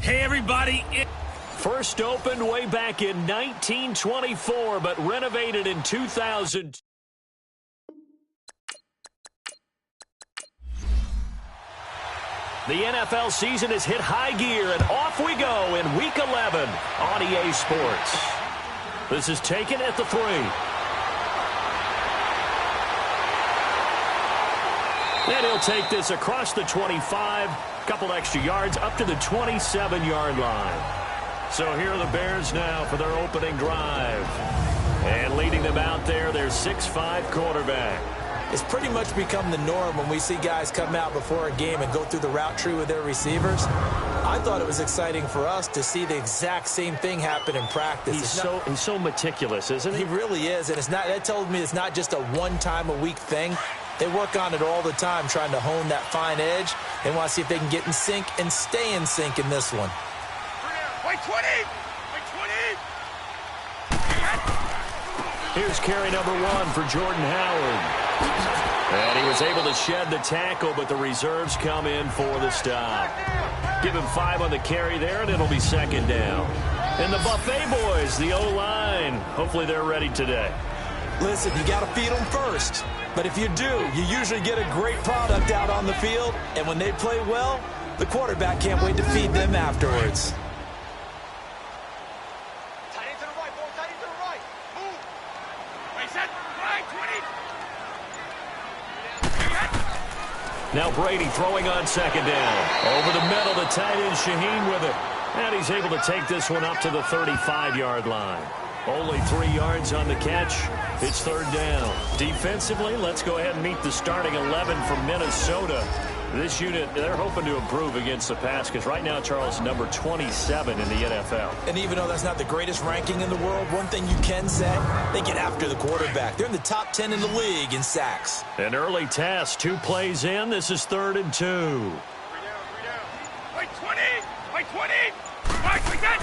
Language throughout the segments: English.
Hey, everybody. First opened way back in 1924, but renovated in 2000. The NFL season has hit high gear, and off we go in Week 11 on EA Sports. This is taken at the 3. And he'll take this across the 25, couple extra yards, up to the 27-yard line. So here are the Bears now for their opening drive. And leading them out there, their 6'5" quarterback. It's pretty much become the norm when we see guys come out before a game and go through the route tree with their receivers. I thought it was exciting for us to see the exact same thing happen in practice. He's so meticulous, isn't he? He really is, and that tells me it's not just a one-time-a-week thing. They work on it all the time, trying to hone that fine edge. They want to see if they can get in sync and stay in sync in this one. Wait, 20! Wait, 20! Here's carry number 1 for Jordan Howard. And he was able to shed the tackle, but the reserves come in for the stop. Give him 5 on the carry there, and it'll be second down. And the Buffet boys, the O-line, hopefully they're ready today. Listen, you got to feed them first. But if you do, you usually get a great product out on the field. And when they play well, the quarterback can't wait to feed them afterwards. Tight end to the right, ball, tight end to the right. Move. Wait, set. Right, 20. Now Brady throwing on second down. Over the middle, the tight end Shaheen with it. And he's able to take this one up to the 35-yard line. Only 3 yards on the catch. It's third down. Defensively, let's go ahead and meet the starting 11 from Minnesota. This unit, they're hoping to improve against the pass because right now, Charles, number 27 in the NFL. And even though that's not the greatest ranking in the world, one thing you can say, they get after the quarterback. They're in the top 10 in the league in sacks. An early test, 2 plays in. This is 3rd and 2. 3 down. Wait, 20. Wait, 20. Right, we got.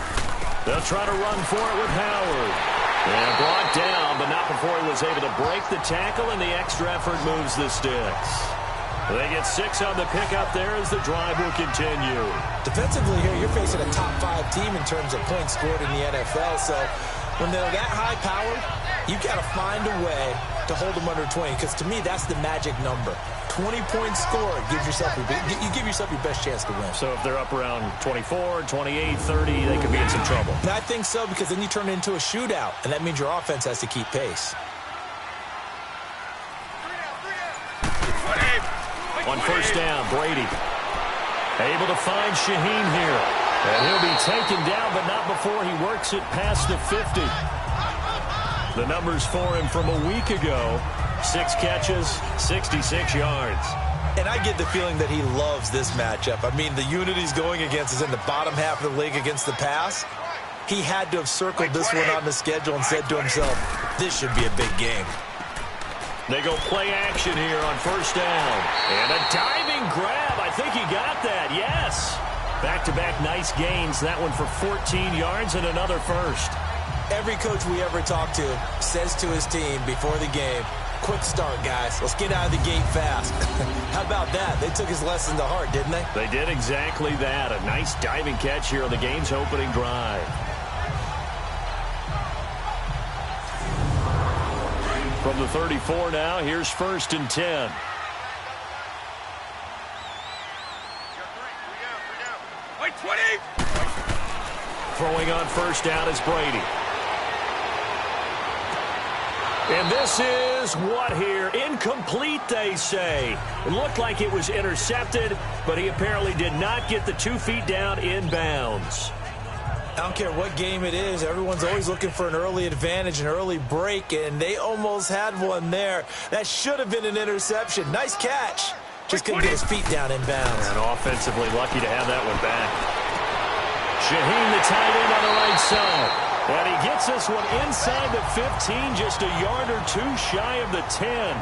They'll try to run for it with Howard. And brought down, but not before he was able to break the tackle, and the extra effort moves the sticks. They get 6 on the pickup there as the drive will continue. Defensively here, you're facing a top 5 team in terms of points scored in the NFL. So when they're that high powered, you've got to find a way to hold them under 20. Because to me, that's the magic number. 20 points scored gives yourself you give yourself your best chance to win. So if they're up around 24, 28, 30, they could be in some trouble. And I think so, because then you turn it into a shootout, and that means your offense has to keep pace. On first down, Brady able to find Shaheen here. And he'll be taken down, but not before he works it past the 50. The numbers for him from a week ago, 6 catches, 66 yards. And I get the feeling that he loves this matchup. I mean, the unit he's going against is in the bottom half of the league against the pass. He had to have circled this one on the schedule and said to himself, this should be a big game. They go play action here on first down. And a diving grab. I think he got that. Yes. Back-to-back nice gains. That one for 14 yards and another first. Every coach we ever talk to says to his team before the game, quick start, guys. Let's get out of the gate fast. How about that? They took his lesson to heart, didn't they? They did exactly that. A nice diving catch here on the game's opening drive. From the 34 now, here's 1st and 10. Wait, 20. Throwing on first down is Brady. And this is what here? Incomplete, they say. It looked like it was intercepted, but he apparently did not get the 2 feet down in bounds. I don't care what game it is. Everyone's always looking for an early advantage, an early break, and they almost had one there. That should have been an interception. Nice catch. Just couldn't get his feet down in bounds. And offensively lucky to have that one back. Shaheen, the tight end on the right side. And he gets this one inside the 15, just a yard or 2 shy of the 10.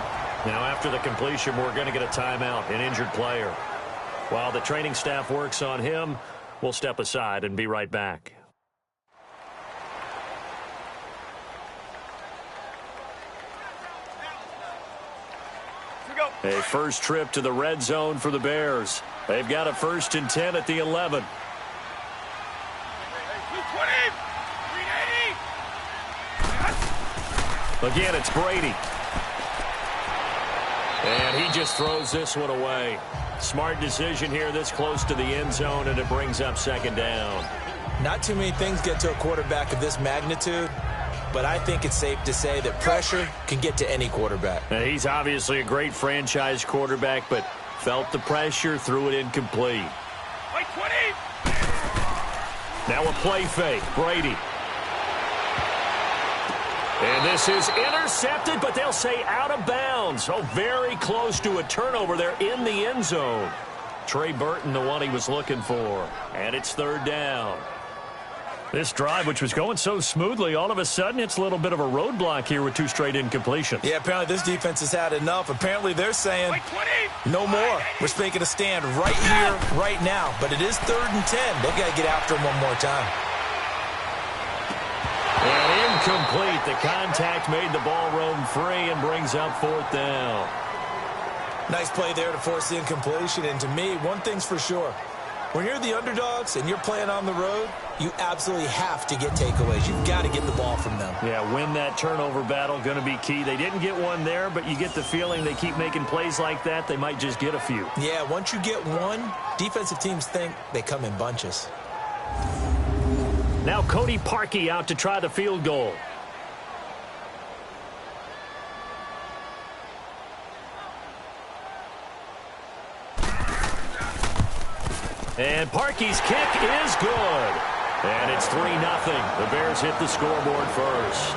Now after the completion, we're going to get a timeout, an injured player. While the training staff works on him, we'll step aside and be right back. A first trip to the red zone for the Bears. They've got a 1st and 10 at the 11. 20. 380. Again, it's Brady. And he just throws this one away. Smart decision here this close to the end zone, and it brings up second down. Not too many things get to a quarterback of this magnitude, but I think it's safe to say that pressure can get to any quarterback. Now, he's obviously a great franchise quarterback, but felt the pressure, threw it incomplete. By 20. Now a play fake. Brady. And this is intercepted, but they'll say out of bounds. Oh, very close to a turnover there in the end zone. Trey Burton, the one he was looking for. And it's third down. This drive, which was going so smoothly, all of a sudden it's a little bit of a roadblock here with 2 straight incompletions. Yeah, apparently this defense has had enough. Apparently they're saying no more. We're making a stand right here, right now. But it is 3rd and 10. They've got to get after him one more time. And incomplete. The contact made the ball roam free and brings up 4th down. Nice play there to force the incompletion. And to me, one thing's for sure. When you're the underdogs and you're playing on the road, you absolutely have to get takeaways. You've got to get the ball from them. Yeah, win that turnover battle, going to be key. They didn't get one there, but you get the feeling they keep making plays like that, they might just get a few. Yeah, once you get one, defensive teams think they come in bunches. Now Cody Parkey out to try the field goal. And Parkey's kick is good. And it's 3-0. The Bears hit the scoreboard first.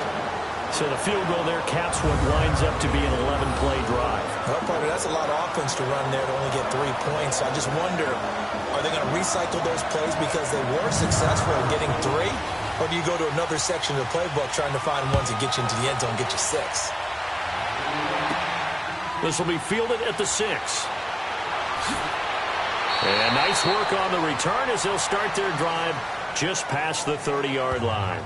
So the field goal there caps what winds up to be an 11-play drive. Well, partner, that's a lot of offense to run there to only get 3 points. I just wonder, are they going to recycle those plays because they were successful in getting 3? Or do you go to another section of the playbook trying to find ones that get you into the end zone and get you 6? This will be fielded at the 6. And nice work on the return as they'll start their drive just past the 30-yard line.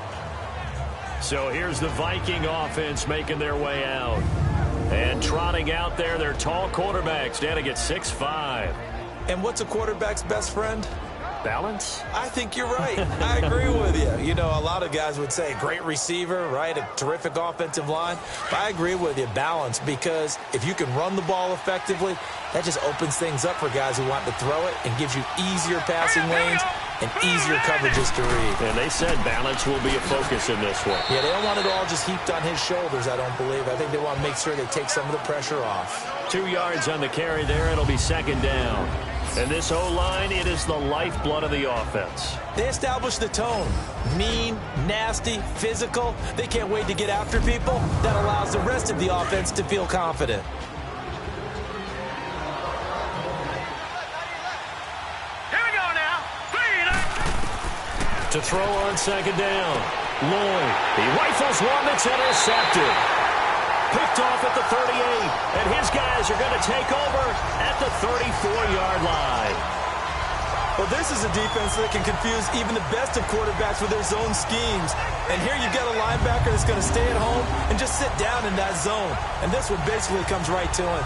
So here's the Viking offense making their way out. And trotting out there, their tall quarterback standing at 6'5". And what's a quarterback's best friend? Balance? I think you're right. I agree with you. You know, a lot of guys would say great receiver, right? A terrific offensive line. But I agree with you, balance, because if you can run the ball effectively, that just opens things up for guys who want to throw it and gives you easier passing lanes and easier coverages to read. And they said balance will be a focus in this one. Yeah, they don't want it all just heaped on his shoulders, I don't believe. I think they want to make sure they take some of the pressure off. 2 yards on the carry there. It'll be second down. And this O-line, it is the lifeblood of the offense. They establish the tone. Mean, nasty, physical. They can't wait to get after people. That allows the rest of the offense to feel confident. Here we go now. To throw on second down. Lloyd. He rifles one that's intercepted. Picked off at the 38, and his guys are going to take over at the 34-yard line. Well, this is a defense that can confuse even the best of quarterbacks with their zone schemes. And here you've got a linebacker that's going to stay at home and just sit down in that zone. And this one basically comes right to him.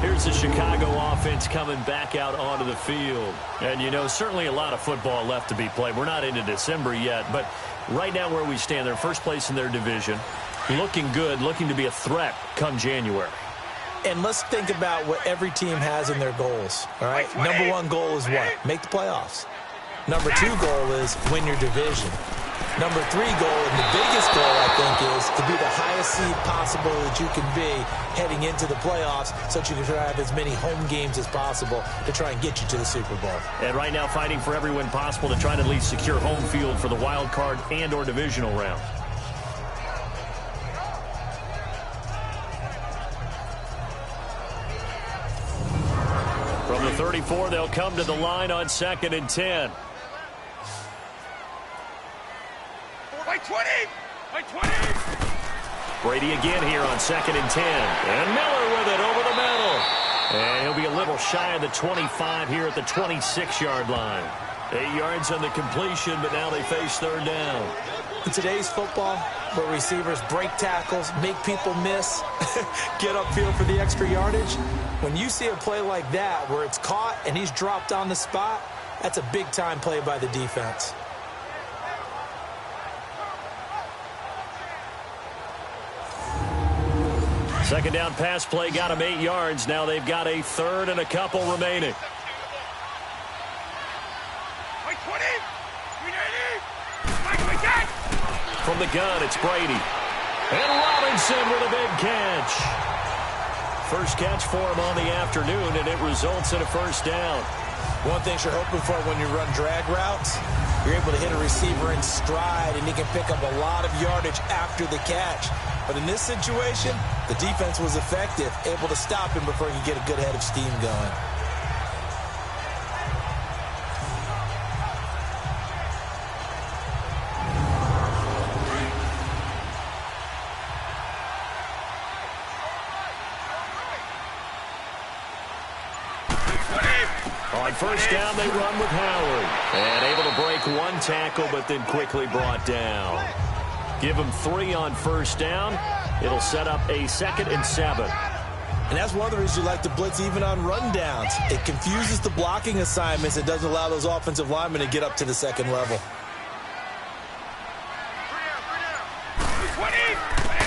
Here's the Chicago offense coming back out onto the field. And, you know, certainly a lot of football left to be played. We're not into December yet, but right now where we stand, they're first place in their division. Looking good, looking to be a threat come January. And let's think about what every team has in their goals, all right? Number 1 goal is what? Make the playoffs. Number 2 goal is win your division. Number 3 goal, and the biggest goal, I think, is to be the highest seed possible that you can be heading into the playoffs so that you can try to have as many home games as possible to try and get you to the Super Bowl. And right now fighting for every win possible to try to at least secure home field for the wild card and or divisional round. From the 34, they'll come to the line on 2nd and 10. By 20. By 20. Brady again here on 2nd and 10. And Miller with it over the middle. And he'll be a little shy of the 25 here at the 26-yard line. 8 yards on the completion, but now they face third down. In today's football, where receivers break tackles, make people miss, get upfield for the extra yardage, when you see a play like that where it's caught and he's dropped on the spot, that's a big-time play by the defense. Second down pass play got him 8 yards. Now they've got a third and a couple remaining. From the gun, it's Brady. And Robinson with a big catch. First catch for him on the afternoon, and it results in a first down. One thing you're hoping for when you run drag routes, you're able to hit a receiver in stride, and he can pick up a lot of yardage after the catch. But in this situation, the defense was effective, able to stop him before he could get a good head of steam going. On first down, they run with Howard. And able to break one tackle, but then quickly brought down. Give him 3 on first down. It'll set up a 2nd and 7. And that's one of the reasons you like to blitz even on rundowns. It confuses the blocking assignments. It doesn't allow those offensive linemen to get up to the second level.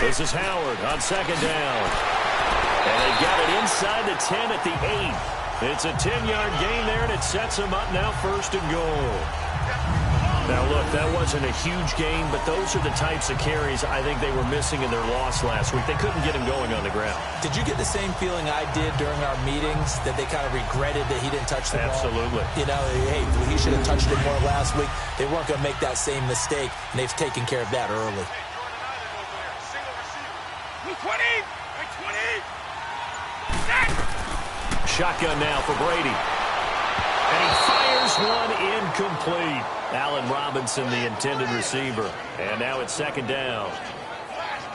This is Howard on second down. And they've got it inside the 10 at the 8. It's a 10-yard gain there, and it sets them up now 1st and goal. Now, look, that wasn't a huge gain, but those are the types of carries I think they were missing in their loss last week. They couldn't get him going on the ground. Did you get the same feeling I did during our meetings, that they kind of regretted that he didn't touch the ball? Absolutely. You know, hey, he should have touched it more last week. They weren't going to make that same mistake, and they've taken care of that early. 20! Shotgun now for Brady. And he fires one incomplete. Allen Robinson, the intended receiver. And now it's 2nd down.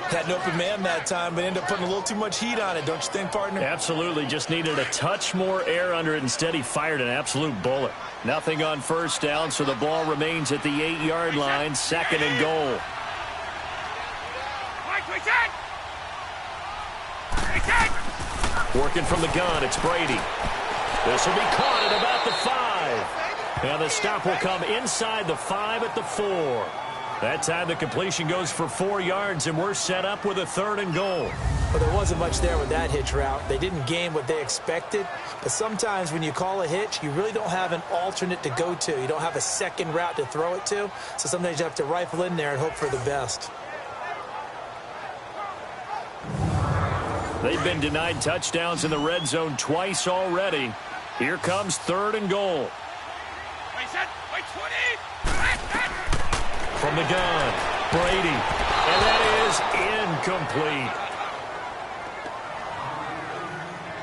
Had an open man that time, but ended up putting a little too much heat on it, don't you think, partner? Absolutely. Just needed a touch more air under it. Instead, he fired an absolute bullet. Nothing on first down, so the ball remains at the 8-yard line. 2nd and goal. Working from the gun, it's Brady. This will be caught at about the 5. And the stop will come inside the 5 at the 4. That time the completion goes for 4 yards, and we're set up with a 3rd and goal. Well, there wasn't much there with that hitch route. They didn't gain what they expected. But sometimes when you call a hitch, you really don't have an alternate to go to. You don't have a second route to throw it to. So sometimes you have to rifle in there and hope for the best. They've been denied touchdowns in the red zone twice already. Here comes 3rd and goal. From the gun, Brady. And that is incomplete.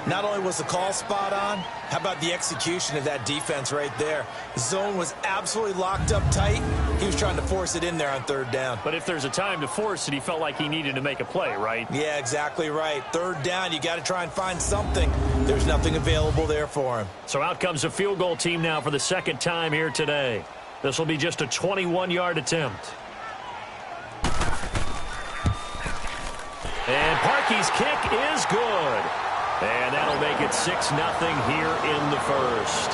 Not only was the call spot on, how about the execution of that defense right there? The zone was absolutely locked up tight. He was trying to force it in there on 3rd down. But if there's a time to force it, he felt like he needed to make a play, right? Yeah, exactly right. 3rd down, you got to try and find something. There's nothing available there for him. So out comes a field goal team now for the 2nd time here today. This will be just a 21-yard attempt. And Parkey's kick is good. And that'll make it 6-0 here in the 1st.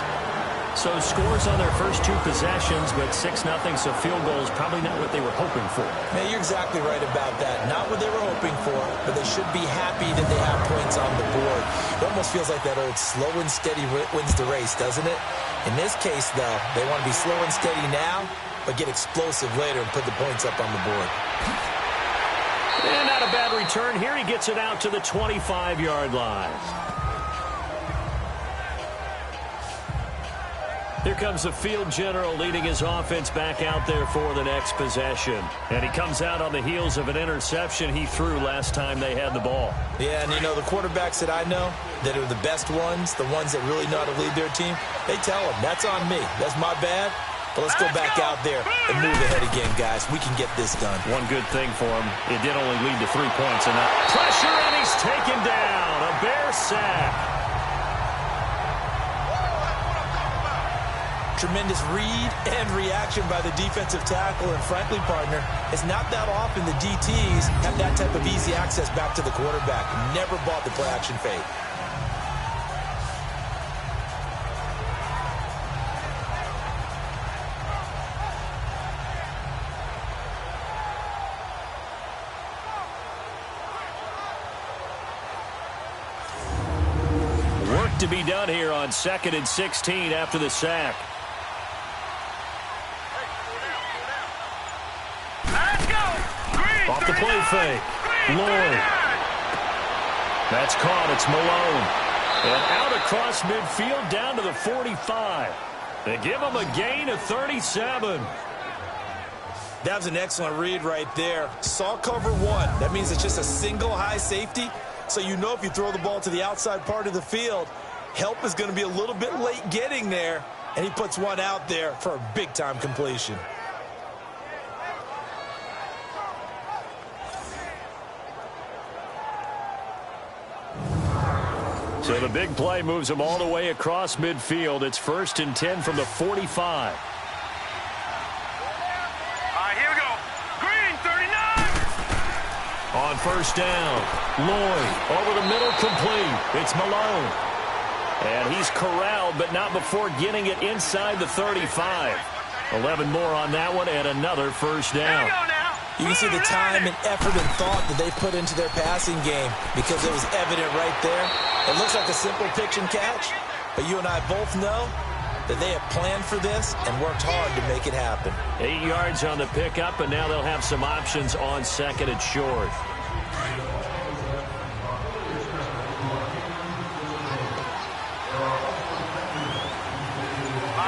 So scores on their first 2 possessions, but 6-0, so field goals probably not what they were hoping for. Man, you're exactly right about that. Not what they were hoping for, but they should be happy that they have points on the board. It almost feels like that old slow and steady wins the race, doesn't it? In this case, though, they want to be slow and steady now, but get explosive later and put the points up on the board. And not a bad return here. He gets it out to the 25-yard line. Here comes the field general leading his offense back out there for the next possession. And he comes out on the heels of an interception he threw last time they had the ball. Yeah, and you know, the quarterbacks that I know that are the best ones, the ones that really know how to lead their team, they tell them, that's on me. That's my bad. But let's go back out there and move ahead again, guys. We can get this done. One good thing for him, it did only lead to 3 points. And that pressure, and he's taken down. A Bear sack. Tremendous read and reaction by the defensive tackle, and frankly, partner, it's not that often the DTs have that type of easy access back to the quarterback. Never bought the play action fake. Work to be done here on 2nd and 16 after the sack. Off the play fake. Lloyd. That's caught. It's Malone. And out across midfield down to the 45. They give him a gain of 37. That was an excellent read right there. Saw cover one. That means it's just a single high safety. So you know if you throw the ball to the outside part of the field, help is going to be a little bit late getting there. And he puts one out there for a big-time completion. So the big play moves him all the way across midfield. It's 1st and 10 from the 45. Here we go. Green, 39. On 1st down, Lloyd over the middle, complete. It's Malone. And he's corralled, but not before getting it inside the 35. 11 more on that one, and another 1st down. You can see the time and effort and thought that they put into their passing game because it was evident right there. It looks like a simple pitch and catch, but you and I both know that they have planned for this and worked hard to make it happen. 8 yards on the pickup, and now they'll have some options on 2nd and short.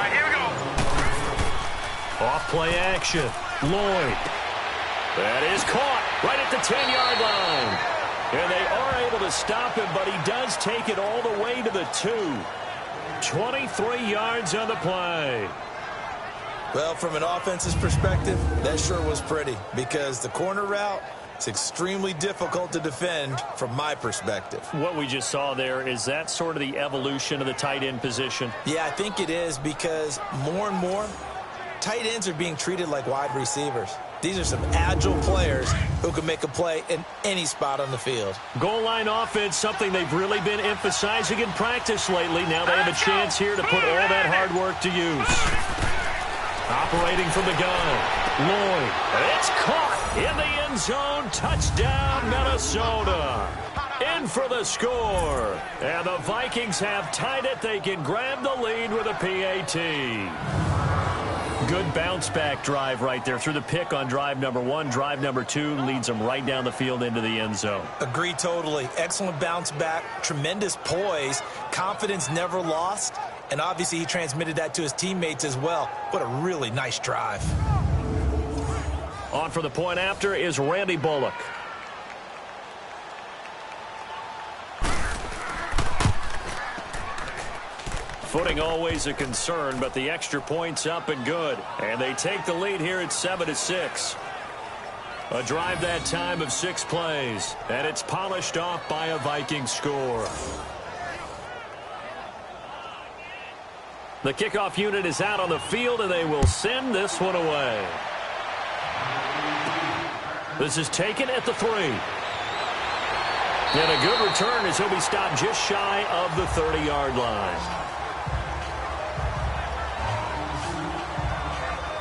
Here we go. Off play action. Lloyd. That is caught right at the 10-yard line. And they are able to stop him, but he does take it all the way to the 2. 23 yards on the play. Well, from an offense's perspective, that sure was pretty because the corner route is extremely difficult to defend from my perspective. What we just saw there, is that sort of the evolution of the tight end position? Yeah, I think it is because more and more, tight ends are being treated like wide receivers. These are some agile players who can make a play in any spot on the field. Goal line offense, something they've really been emphasizing in practice lately. Now they have a chance here to put all that hard work to use. Operating from the gun, Lloyd. It's caught in the end zone. Touchdown, Minnesota. In for the score. And the Vikings have tied it. They can grab the lead with a PAT. Good bounce-back drive right there through the pick on drive number 1. Drive number 2 leads them right down the field into the end zone. Agree totally. Excellent bounce back, tremendous poise, confidence never lost, and obviously he transmitted that to his teammates as well. What a really nice drive. On for the point after is Randy Bullock. Footing always a concern, but the extra point's up and good. And they take the lead here at 7-6. A drive that time of 6 plays. And it's polished off by a Viking score. The kickoff unit is out on the field, and they will send this one away. This is taken at the 3. And a good return as he'll be stopped just shy of the 30-yard line.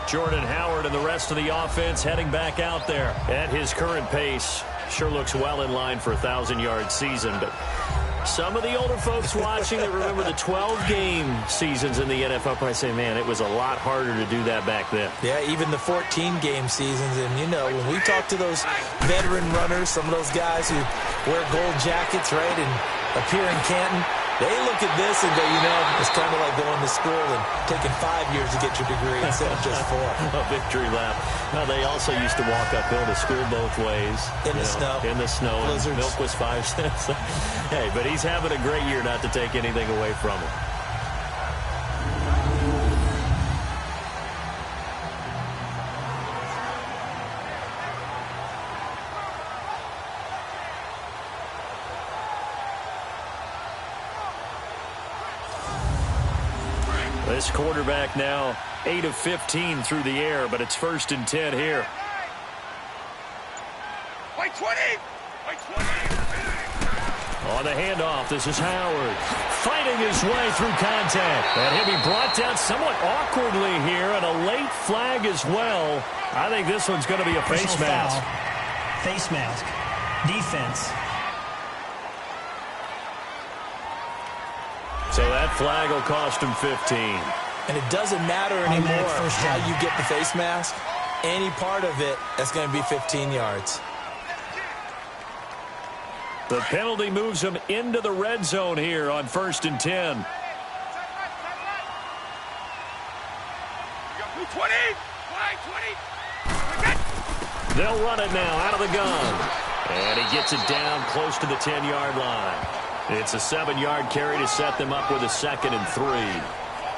Jordan Howard and the rest of the offense heading back out there. At his current pace, sure looks well in line for a 1,000-yard season. But some of the older folks watching that remember the 12-game seasons in the NFL probably say, man, it was a lot harder to do that back then. Yeah, even the 14-game seasons. And, you know, when we talk to those veteran runners, some of those guys who wear gold jackets, right, and appear in Canton, they look at this and go, you know, it's kind of like going to school and taking 5 years to get your degree instead of just 4. A victory lap. Now, they also used to walk uphill to school both ways. In the snow. In the snow. Blizzards. Milk was 5 cents. Hey, but he's having a great year, not to take anything away from him. This quarterback now 8 of 15 through the air, but it's 1st and 10 here. By 20! By 20! On the handoff, this is Howard. Fighting his way through contact. And he'll be brought down somewhat awkwardly here, and a late flag as well. I think this one's going to be a face mask. Foul. Face mask. Defense. So that flag will cost him 15. And it doesn't matter anymore how you get the face mask. Any part of it, that's going to be 15 yards. The penalty moves him into the red zone here on 1st and 10. 20! By 20! They'll run it now out of the gun. And he gets it down close to the 10-yard line. It's a 7-yard carry to set them up with a 2nd and 3.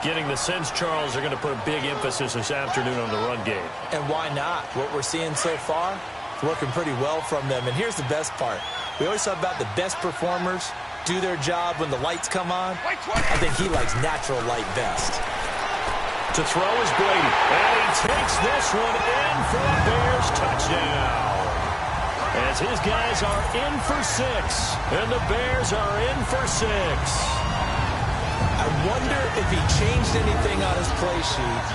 Getting the sense, Charles, they're going to put a big emphasis this afternoon on the run game. And why not? What we're seeing so far, it's working pretty well from them. And here's the best part. We always talk about the best performers do their job when the lights come on. I think he likes natural light best. To throw is Brady. And he takes this one in for a Bears touchdown. As his guys are in for 6. And the Bears are in for 6. I wonder if he changed anything on his play sheet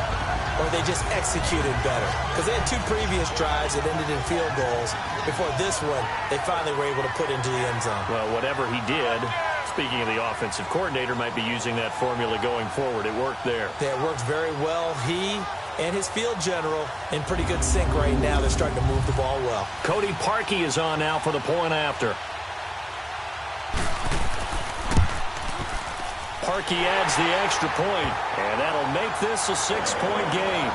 or they just executed better. Because they had 2 previous drives that ended in field goals. Before this one, they finally were able to put into the end zone. Well, whatever he did, speaking of the offensive coordinator, might be using that formula going forward. It worked there. Yeah, it worked very well. He and his field general in pretty good sync right now. They're starting to move the ball well. Cody Parkey is on now for the point after. Parkey adds the extra point, and that'll make this a 6-point game.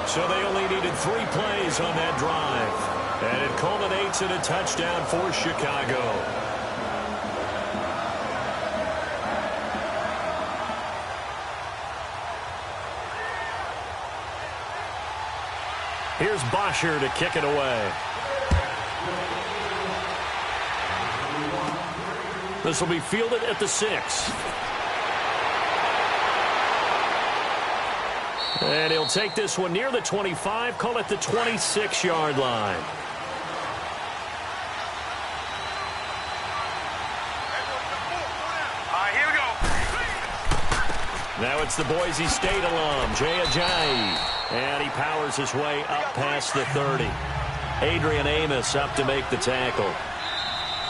So they only needed 3 plays on that drive, and it culminates in a touchdown for Chicago. Here's Bosher to kick it away. This will be fielded at the 6. And he'll take this one near the 25, call it the 26-yard line. Here we go. Now it's the Boise State alum, Jay Ajayi. And he powers his way up past the 30. Adrian Amos up to make the tackle.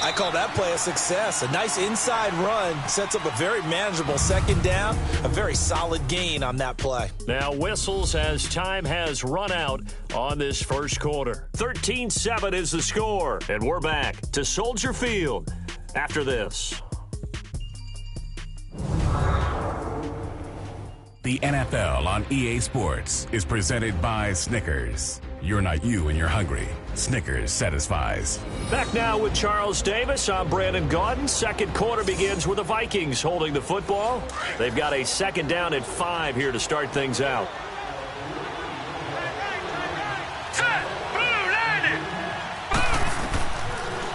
I call that play a success. A nice inside run sets up a very manageable 2nd down. A very solid gain on that play. Now whistles as time has run out on this first quarter. 13-7 is the score. And we're back to Soldier Field after this. The NFL on EA Sports is presented by Snickers. You're not you when you're hungry. Snickers satisfies. Back now with Charles Davis. I'm Brandon Gaudin. Second quarter begins with the Vikings holding the football. They've got a 2nd down at 5 here to start things out.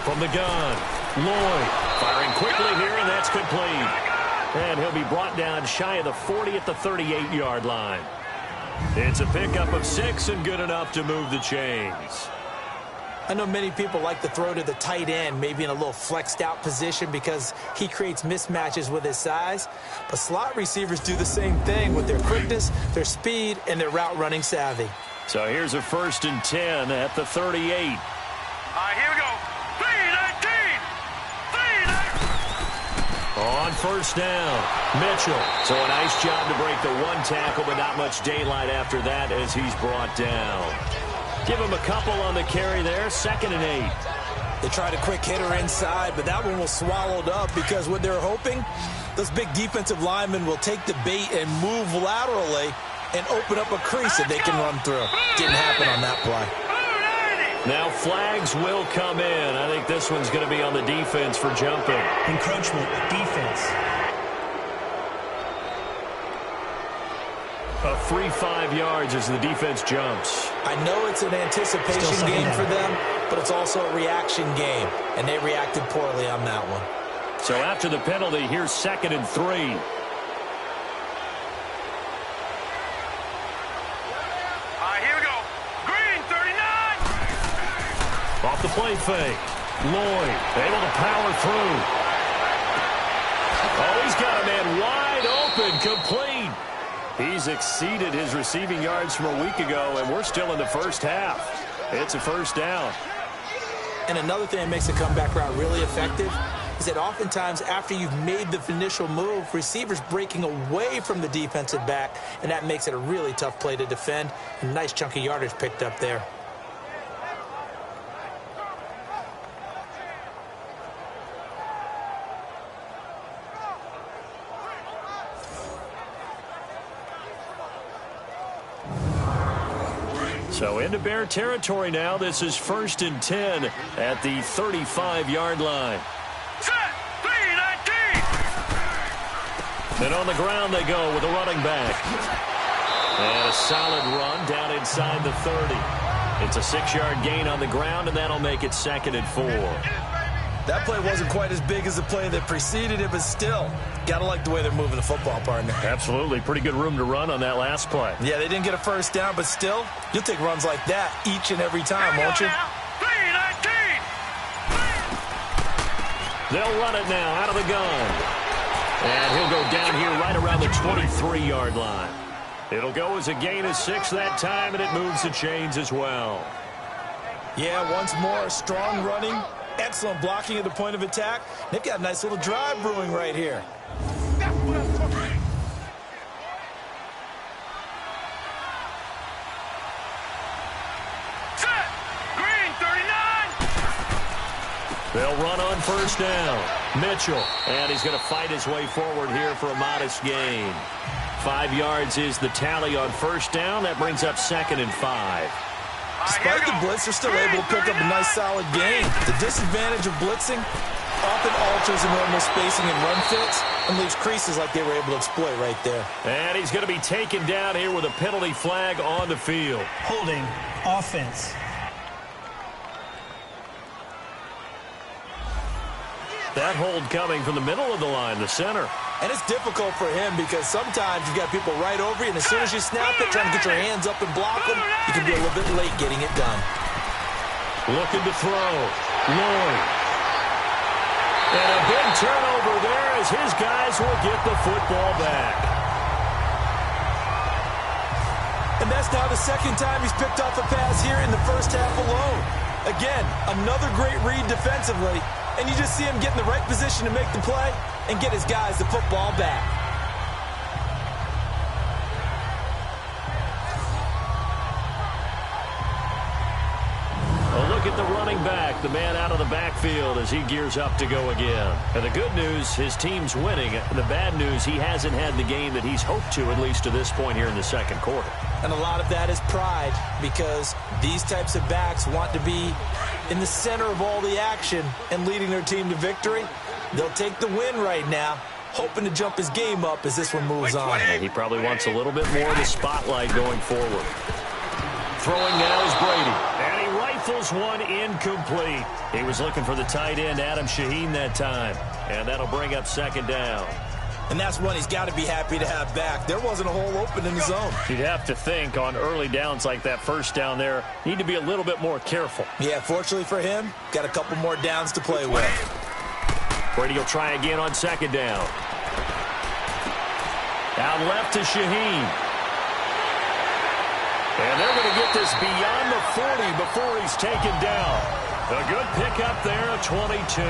From the gun, Lloyd firing quickly here, and that's complete. And he'll be brought down shy of the 40 at the 38-yard line. It's a pickup of 6 and good enough to move the chains. I know many people like to throw to the tight end, maybe in a little flexed out position because he creates mismatches with his size. But slot receivers do the same thing with their quickness, their speed, and their route running savvy. So here's a 1st and 10 at the 38. Here we go. 3-19. On 1st down, Mitchell. So a nice job to break the 1 tackle, but not much daylight after that as he's brought down. Give him a couple on the carry there, 2nd and 8. They tried a quick hitter inside, but that one was swallowed up because what they're hoping, those big defensive linemen will take the bait and move laterally and open up a crease that they can run through. Didn't happen on that play. Now flags will come in. I think this one's going to be on the defense for jumping. Encroachment, defense. A free 5 yards as the defense jumps. I know it's an anticipation game for them, but it's also a reaction game, and they reacted poorly on that one. So after the penalty, here's 2nd and 3. Here we go. Green, 39. Off the play fake. Lloyd able to power through. Oh, he's got a man wide open, complete. He's exceeded his receiving yards from a week ago, and we're still in the first half. It's a first down. And another thing that makes a comeback route really effective is that oftentimes after you've made the initial move, receivers breaking away from the defensive back, and that makes it a really tough play to defend. A nice chunk of yardage picked up there. So into Bear territory now. This is 1st and 10 at the 35-yard line. Set. 3-19. Then on the ground they go with a running back. And a solid run down inside the 30. It's a 6-yard gain on the ground, and that'll make it 2nd and 4. That play wasn't quite as big as the play that preceded it, but still, got to like the way they're moving the football, partner. Absolutely. Pretty good room to run on that last play. Yeah, they didn't get a first down, but still, you'll take runs like that each and every time, won't you? 3-19. They'll run it now out of the gun. And he'll go down here right around the 23-yard line. It'll go as a gain of 6 that time, and it moves the chains as well. Yeah, once more, strong running, excellent blocking at the point of attack. They've got a nice little drive brewing right here. That's what I'm talking about. Set. Green, 39. They'll run on first down. Mitchell, and he's going to fight his way forward here for a modest gain. 5 yards is the tally on first down. That brings up 2nd and 5. Despite the blitz, they're still able to pick up a nice solid gain. The disadvantage of blitzing often alters the normal spacing and run fits and leaves creases like they were able to exploit right there. And he's going to be taken down here with a penalty flag on the field. Holding offense. That hold coming from the middle of the line, the center. And it's difficult for him because sometimes you've got people right over you, and as soon as you snap it, trying to get your hands up and block them, you can be a little bit late getting it done. Looking to throw. Lloyd. And a big turnover there as his guys will get the football back. And that's now the 2nd time he's picked off a pass here in the first half alone. Again, another great read defensively, and you just see him get in the right position to make the play and get his guys the football back. A look at the running back, the man out of the backfield as he gears up to go again. And the good news, his team's winning. The bad news, he hasn't had the game that he's hoped to, at least to this point here in the 2nd quarter. And a lot of that is pride, because these types of backs want to be in the center of all the action and leading their team to victory. They'll take the win right now, hoping to jump his game up as this one moves on. And he probably wants a little bit more of the spotlight going forward. Throwing now is Brady. And he rifles one incomplete. He was looking for the tight end, Adam Shaheen, that time. And that'll bring up 2nd down. And that's one he's got to be happy to have back. There wasn't a hole open in the zone. You'd have to think on early downs like that first down there, need to be a little bit more careful. Yeah, fortunately for him, got a couple more downs to play with. Brady will try again on 2nd down. Out left to Shaheen. And they're going to get this beyond the 40 before he's taken down. A good pickup there, a 22.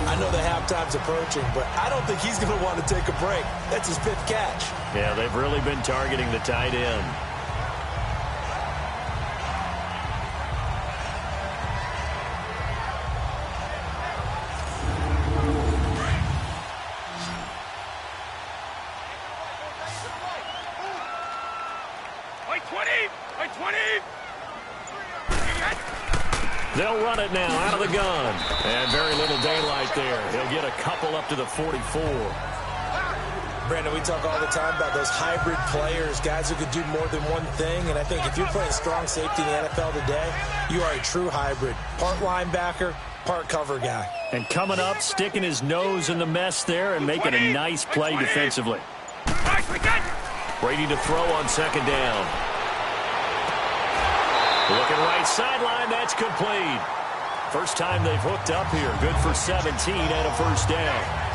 I know the halftime's approaching, but I don't think he's going to want to take a break. That's his 5th catch. Yeah, they've really been targeting the tight end. Like 20. Like 20. They'll run it now out of the gun. And very little daylight there. He'll get a couple up to the 44. Brandon, we talk all the time about those hybrid players, guys who could do more than one thing. And I think if you're playing strong safety in the NFL today, you are a true hybrid. Part linebacker, part cover guy. And coming up, sticking his nose in the mess there and making a nice play defensively. Brady to throw on second down. Looking right sideline, that's complete. First time they've hooked up here. Good for 17 and a first down.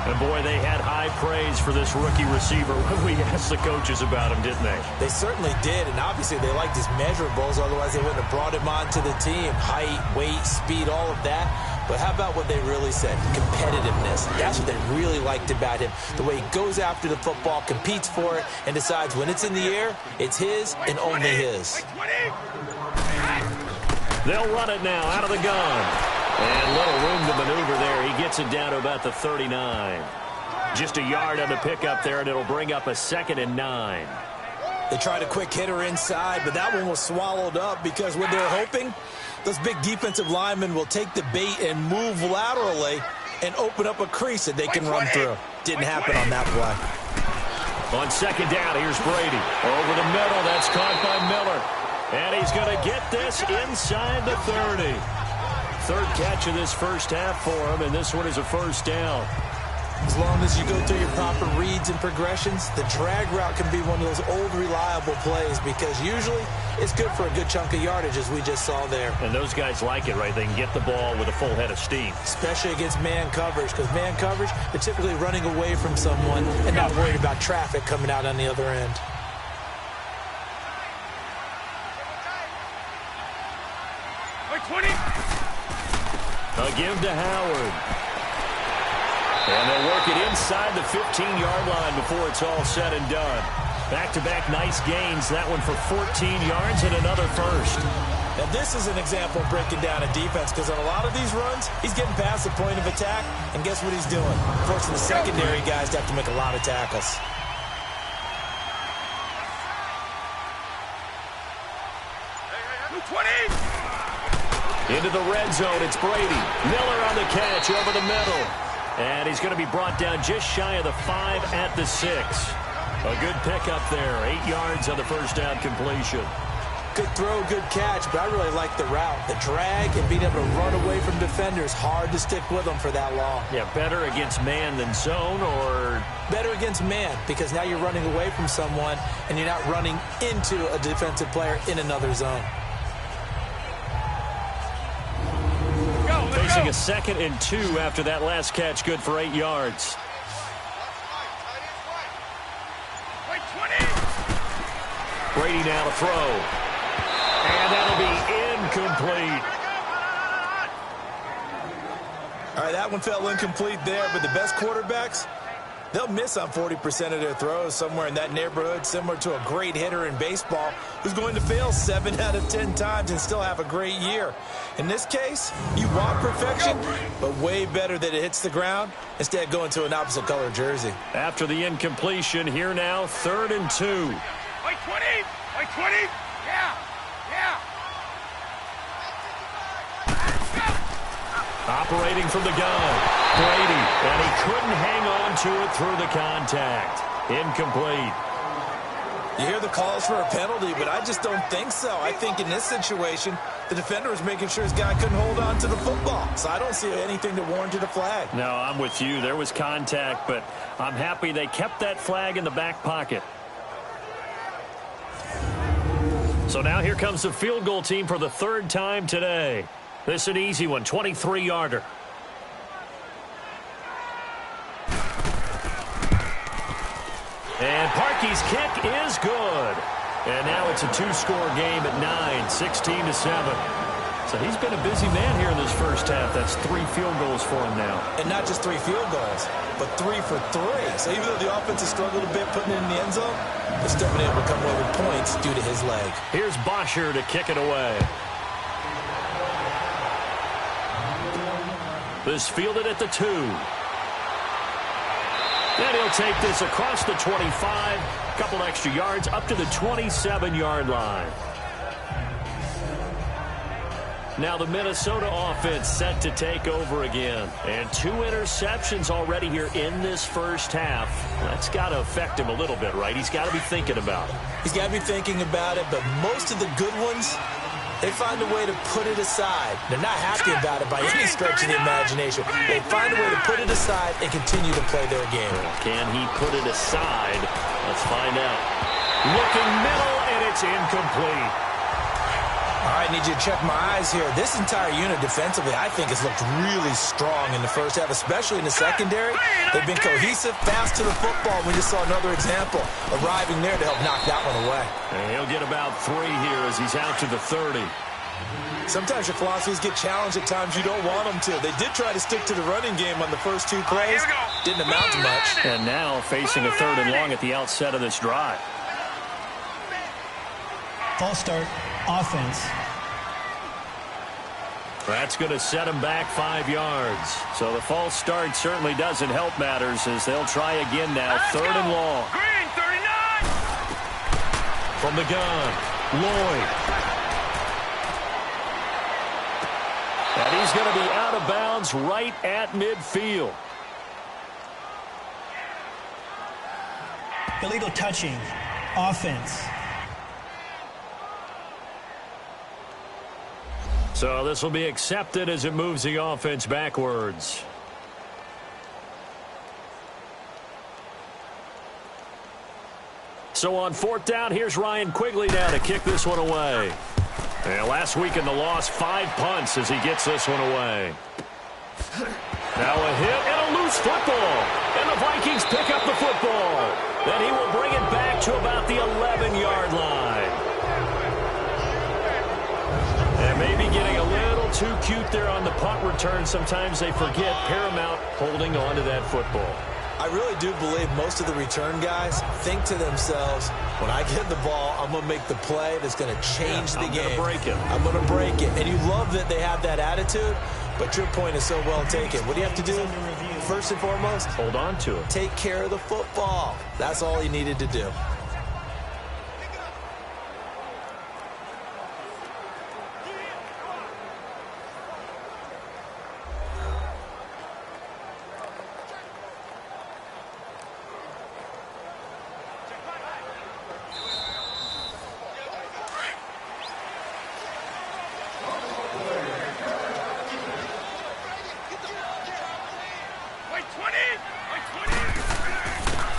And, boy, they had high praise for this rookie receiver when we asked the coaches about him, didn't they? They certainly did, and obviously they liked his measurables. Otherwise, they wouldn't have brought him onto the team. Height, weight, speed, all of that. But how about what they really said? Competitiveness. That's what they really liked about him. The way he goes after the football, competes for it, and decides when it's in the air, it's his and only his. They'll run it now out of the gun. And little room to maneuver there. He gets it down to about the 39. Just a yard on the pickup there, and it'll bring up a 2nd and 9. They tried a quick hitter inside, but that one was swallowed up because what they're hoping, those big defensive linemen will take the bait and move laterally and open up a crease that they can run through. Didn't happen on that play. On second down, here's Brady. Over the middle, that's caught by Miller. And he's going to get this inside the 30. Third catch of this first half for him, and this one is a first down. As long as you go through your proper reads and progressions, the drag route can be one of those old reliable plays because usually it's good for a good chunk of yardage, as we just saw there. And those guys like it, right? They can get the ball with a full head of steam. Especially against man coverage, because man coverage, they're typically running away from someone and not worried about traffic coming out on the other end. A give to Howard. And they'll work it inside the 15-yard line before it's all said and done. Back-to-back nice gains. That one for 14 yards and another first. Now, this is an example of breaking down a defense because on a lot of these runs, he's getting past the point of attack, and guess what he's doing? Forcing the secondary guys to have to make a lot of tackles. Into the red zone, it's Brady. Miller on the catch over the middle. And he's going to be brought down just shy of the 5 at the 6. A good pickup there. 8 yards on the first down completion. Good throw, good catch, but I really like the route. The drag and being able to run away from defenders, hard to stick with them for that long. Yeah, better against man than zone, or? Better against man, because now you're running away from someone and you're not running into a defensive player in another zone. Facing a 2nd and 2 after that last catch, good for 8 yards. Brady now to throw. And that'll be incomplete. All right, that one fell incomplete there, but the best quarterbacks, they'll miss on 40% of their throws somewhere in that neighborhood, similar to a great hitter in baseball who's going to fail 7 out of 10 times and still have a great year. In this case, you want perfection, but way better that it hits the ground instead of going to an opposite color jersey. After the incompletion, here now, 3rd and 2. Like 20! Like 20! Yeah! Yeah! Operating from the gun, Brady, and he couldn't hang on to it through the contact. Incomplete. You hear the calls for a penalty, but I just don't think so. I think in this situation, the defender was making sure his guy couldn't hold on to the football. So I don't see anything that warranted a flag. No, I'm with you. There was contact, but I'm happy they kept that flag in the back pocket. So now here comes the field goal team for the 3rd time today. This is an easy one, 23-yarder. And Parkey's kick is good. And now it's a 2-score game at 9, 16-7. So he's been a busy man here in this first half. That's 3 field goals for him now. And not just 3 field goals, but 3 for 3. So even though the offense has struggled a bit putting it in the end zone, they're still been able to come away with points due to his leg. Here's Bosher to kick it away. This fielded at the 2. And he'll take this across the 25. Couple extra yards up to the 27-yard line. Now the Minnesota offense set to take over again. And 2 interceptions already here in this first half. That's got to affect him a little bit, right? He's got to be thinking about it. He's got to be thinking about it, but most of the good ones, They find a way to put it aside. They're not happy about it by any stretch of the imagination. They find a way to put it aside and continue to play their game. Can he put it aside? Let's find out. Looking middle, and it's incomplete. All right, need you to check my eyes here. This entire unit defensively, I think, has looked really strong in the first half, especially in the secondary. They've been cohesive, fast to the football. We just saw another example arriving there to help knock that one away. And he'll get about 3 here as he's out to the 30. Sometimes your philosophies get challenged at times you don't want them to. They did try to stick to the running game on the first 2 plays. Didn't amount to much. And now facing a 3rd and long at the outset of this drive. False start, offense. That's going to set him back 5 yards. So the false start certainly doesn't help matters as they'll try again now. 3rd and long. Green, 39. From the gun, Lloyd. And he's going to be out of bounds right at midfield. Illegal touching, offense. So this will be accepted as it moves the offense backwards. So on 4th down, here's Ryan Quigley now to kick this one away. And last week in the loss, 5 punts as he gets this one away. Now a hit and a loose football. And the Vikings pick up the football. Then he will bring it back to about the 11-yard line. And maybe getting a little too cute there on the punt return. Sometimes they forget paramount holding on to that football. I really do believe most of the return guys think to themselves, when I get the ball, I'm going to make the play that's going to change the game. I'm going to break it. And you love that they have that attitude, but your point is so well taken. What do you have to do? First and foremost, hold on to it. Take care of the football. That's all he needed to do.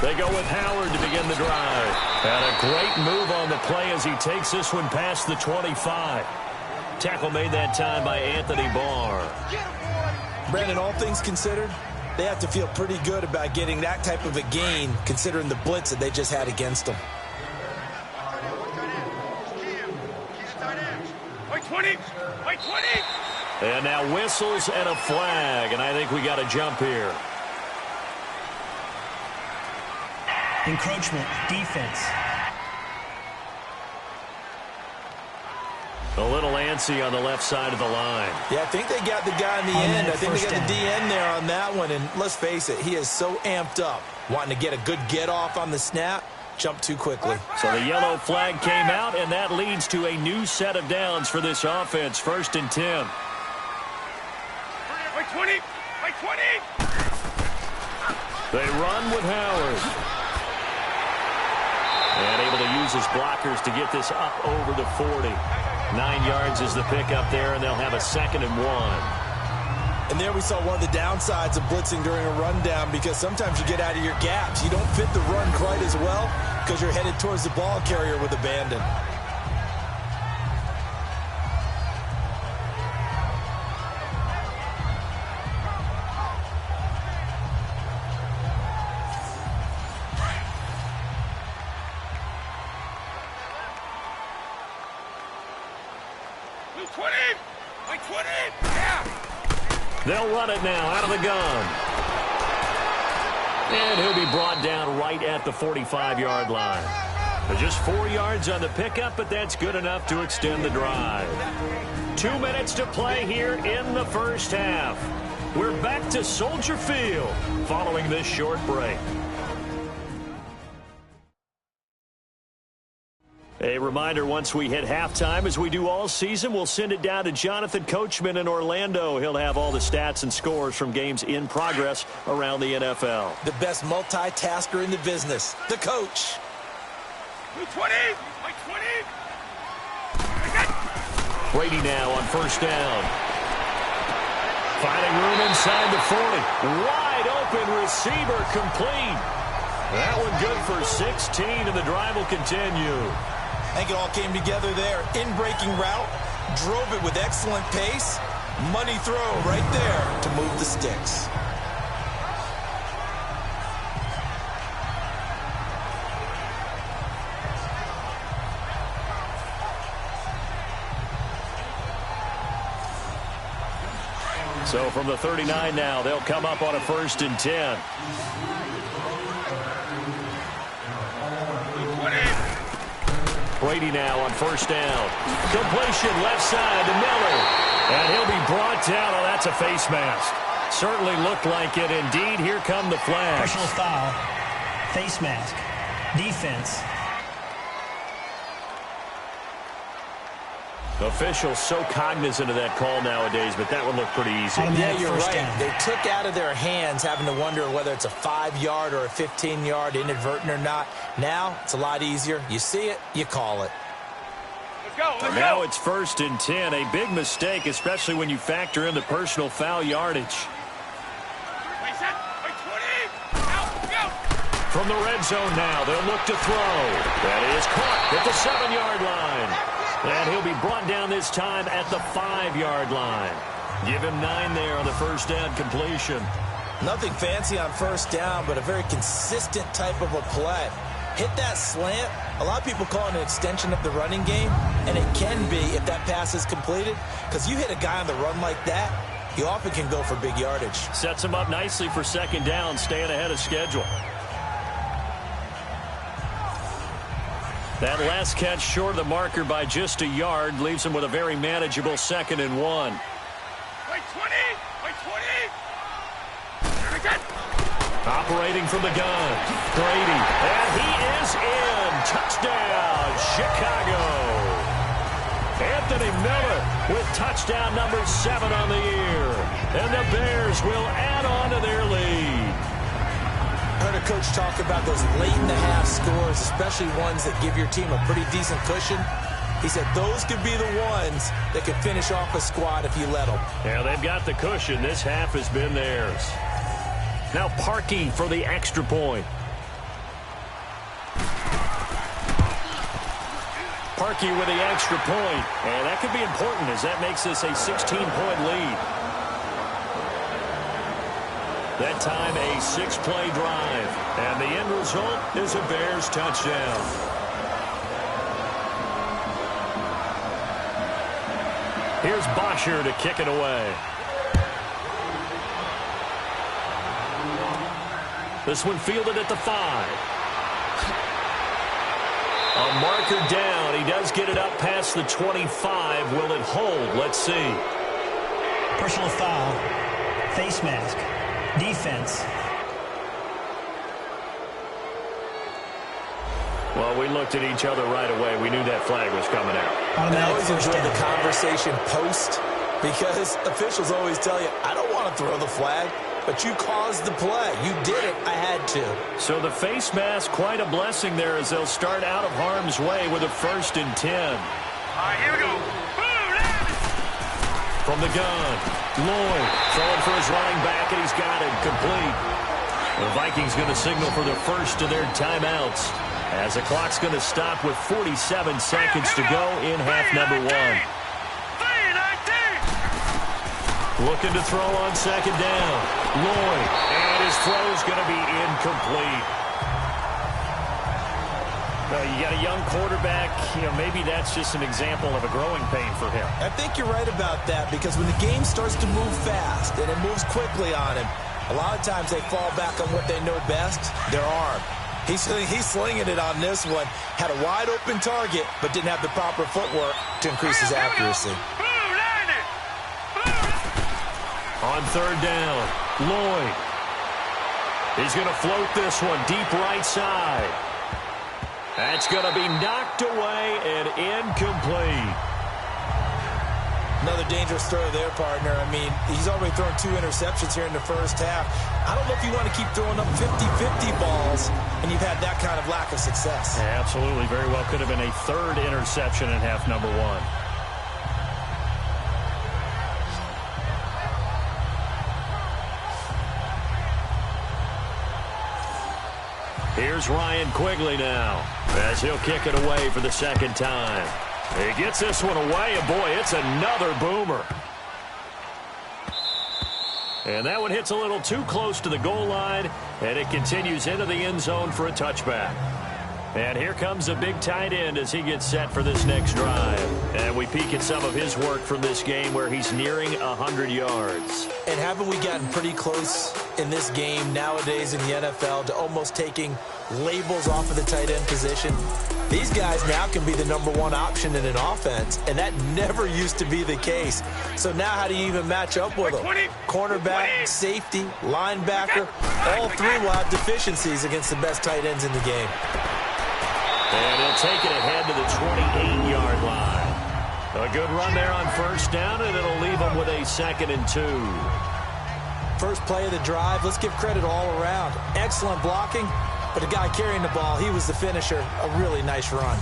They go with Howard to begin the drive. And a great move on the play as he takes this one past the 25. Tackle made that time by Anthony Barr. Brandon, all things considered, they have to feel pretty good about getting that type of a gain considering the blitz that they just had against them. White 20. White 20. And now whistles and a flag. And I think we got a jump here. Encroachment, defense. A little antsy on the left side of the line. Yeah, I think they got the guy in the end. I think they got the DN there on that one. And let's face it, he is so amped up, wanting to get a good get off on the snap, jump too quickly. So the yellow flag came out, and that leads to a new set of downs for this offense. 1st and 10. White 20. White 20. They run with Howard. And able to use his blockers to get this up over the 40. 9 yards is the pickup there, and they'll have a 2nd and 1. And there we saw one of the downsides of blitzing during a rundown, because sometimes you get out of your gaps. You don't fit the run quite as well because you're headed towards the ball carrier with abandon. They'll run it now out of the gun. And he'll be brought down right at the 45-yard line. Just 4 yards on the pickup, but that's good enough to extend the drive. 2 minutes to play here in the first half. We're back to Soldier Field following this short break. A reminder, once we hit halftime, as we do all season, we'll send it down to Jonathan Coachman in Orlando. He'll have all the stats and scores from games in progress around the NFL. The best multitasker in the business, the coach. 20. Like 20. Brady now on first down. Finding room inside the 40. Wide open receiver complete. That one good for 16, and the drive will continue. I think it all came together there. In-breaking route, drove it with excellent pace. Money throw right there to move the sticks. So from the 39 now, they'll come up on a 1st and 10. Brady now on first down. Completion left side to Miller. And he'll be brought down. Oh, that's a face mask. Certainly looked like it. Indeed, here come the flags. Personal foul. Face mask. Defense. Officials so cognizant of that call nowadays, but that one looked pretty easy. Yeah, you're right. They took out of their hands having to wonder whether it's a 5-yard or a 15-yard, inadvertent or not. Now, it's a lot easier. You see it, you call it. Let's go. Let's go. Now it's 1st and 10. A big mistake, especially when you factor in the personal foul yardage. Wait, set. Wait, 20. Out. Go. From the red zone now, they'll look to throw. That is caught at the 7-yard line. And he'll be brought down this time at the 5-yard line. Give him 9 there on the first down completion. Nothing fancy on first down, but a very consistent type of a play. Hit that slant. A lot of people call it an extension of the running game, and it can be if that pass is completed, because you hit a guy on the run like that, you often can go for big yardage. Sets him up nicely for 2nd down, staying ahead of schedule. That last catch short of the marker by just a yard leaves him with a very manageable 2nd and 1. Wait, 20. Wait, 20. Operating from the gun, Brady, and he is in. Touchdown, Chicago. Anthony Miller with touchdown number 7 on the year. And the Bears will add on to their lead. I heard a coach talk about those late-in-the-half scores, especially ones that give your team a pretty decent cushion. He said those could be the ones that could finish off a squad if you let them. Yeah, they've got the cushion. This half has been theirs. Now Parkey for the extra point. Parkey with the extra point. And that could be important as that makes this a 16-point lead. That time a 6-play drive. And the end result is a Bears touchdown. Here's Bosher to kick it away. This one fielded at the 5. A marker down. He does get it up past the 25. Will it hold? Let's see. Personal foul. Face mask. Defense. Well, we looked at each other right away. We knew that flag was coming out. And I always enjoy the conversation post because officials always tell you, I don't want to throw the flag, but you caused the play. You did it. I had to. So the face mask, quite a blessing there as they'll start out of harm's way with a 1st and 10. All right, here we go. From the gun, Lloyd throwing for his running back, and he's got it complete. The Vikings going to signal for the first of their timeouts as the clock's going to stop with 47 seconds to go in half number 1. Looking to throw on 2nd down. Lloyd, and his throw's going to be incomplete. You got a young quarterback, maybe that's just an example of a growing pain for him. I think you're right about that because when the game starts to move fast and it moves quickly on him, a lot of times they fall back on what they know best, their arm. He's slinging it on this one. Had a wide open target, but didn't have the proper footwork to increase his accuracy. On 3rd down, Lloyd. He's going to float this one deep right side. That's going to be knocked away and incomplete. Another dangerous throw there, partner. I mean, he's already thrown 2 interceptions here in the first half. I don't know if you want to keep throwing up 50-50 balls when you've had that kind of lack of success. Yeah, absolutely. Very well could have been a 3rd interception in half number 1. Here's Ryan Quigley now as he'll kick it away for the second time. He gets this one away, and boy, it's another boomer. And that one hits a little too close to the goal line, and it continues into the end zone for a touchback. And here comes a big tight end as he gets set for this next drive. And we peek at some of his work from this game where he's nearing 100 yards. And haven't we gotten pretty close in this game nowadays in the NFL to almost taking labels off of the tight end position? These guys now can be the number one option in an offense, and that never used to be the case. So now how do you even match up with them? Cornerback, safety, linebacker, all three will have deficiencies against the best tight ends in the game. And he'll take it ahead to the 28-yard line. A good run there on first down, and it'll leave him with a 2nd and 2. First play of the drive, let's give credit all around. Excellent blocking, but the guy carrying the ball, he was the finisher. A really nice run.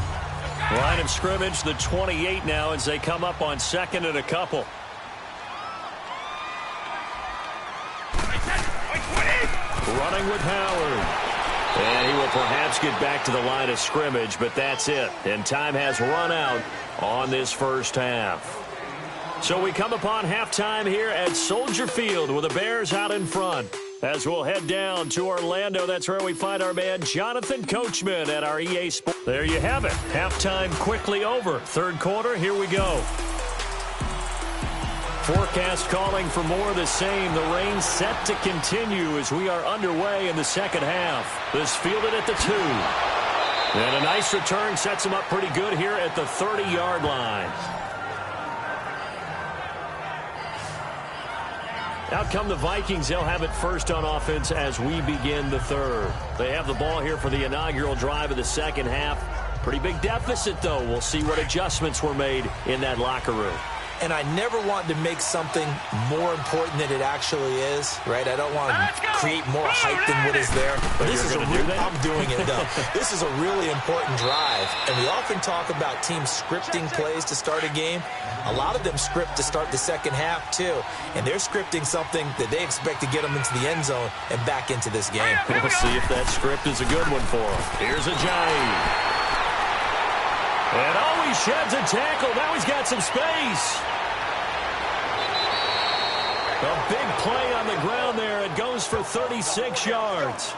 Line of scrimmage, the 28 now as they come up on 2nd and a couple. Running with Howard. And he will perhaps get back to the line of scrimmage, but that's it. And time has run out on this first half. So we come upon halftime here at Soldier Field with the Bears out in front. As we'll head down to Orlando, that's where we find our man Jonathan Coachman at our EA Sports. There you have it. Halftime quickly over. Third quarter, here we go. Forecast calling for more of the same. The rain set to continue as we are underway in the second half. This fielded at the 2. And a nice return sets him up pretty good here at the 30-yard line. Out come the Vikings. They'll have it first on offense as we begin the third. They have the ball here for the inaugural drive of the second half. Pretty big deficit, though. We'll see what adjustments were made in that locker room. And I never want to make something more important than it actually is, right? I don't want to create more hype than what is there. But this is I'm doing it, though. This is a really important drive. And we often talk about teams scripting plays to start a game. A lot of them script to start the second half, too. And they're scripting something that they expect to get them into the end zone and back into this game. We'll see if that script is a good one for them. Here's Ajayi. And he sheds a tackle. Now he's got some space. A big play on the ground there. It goes for 36 yards.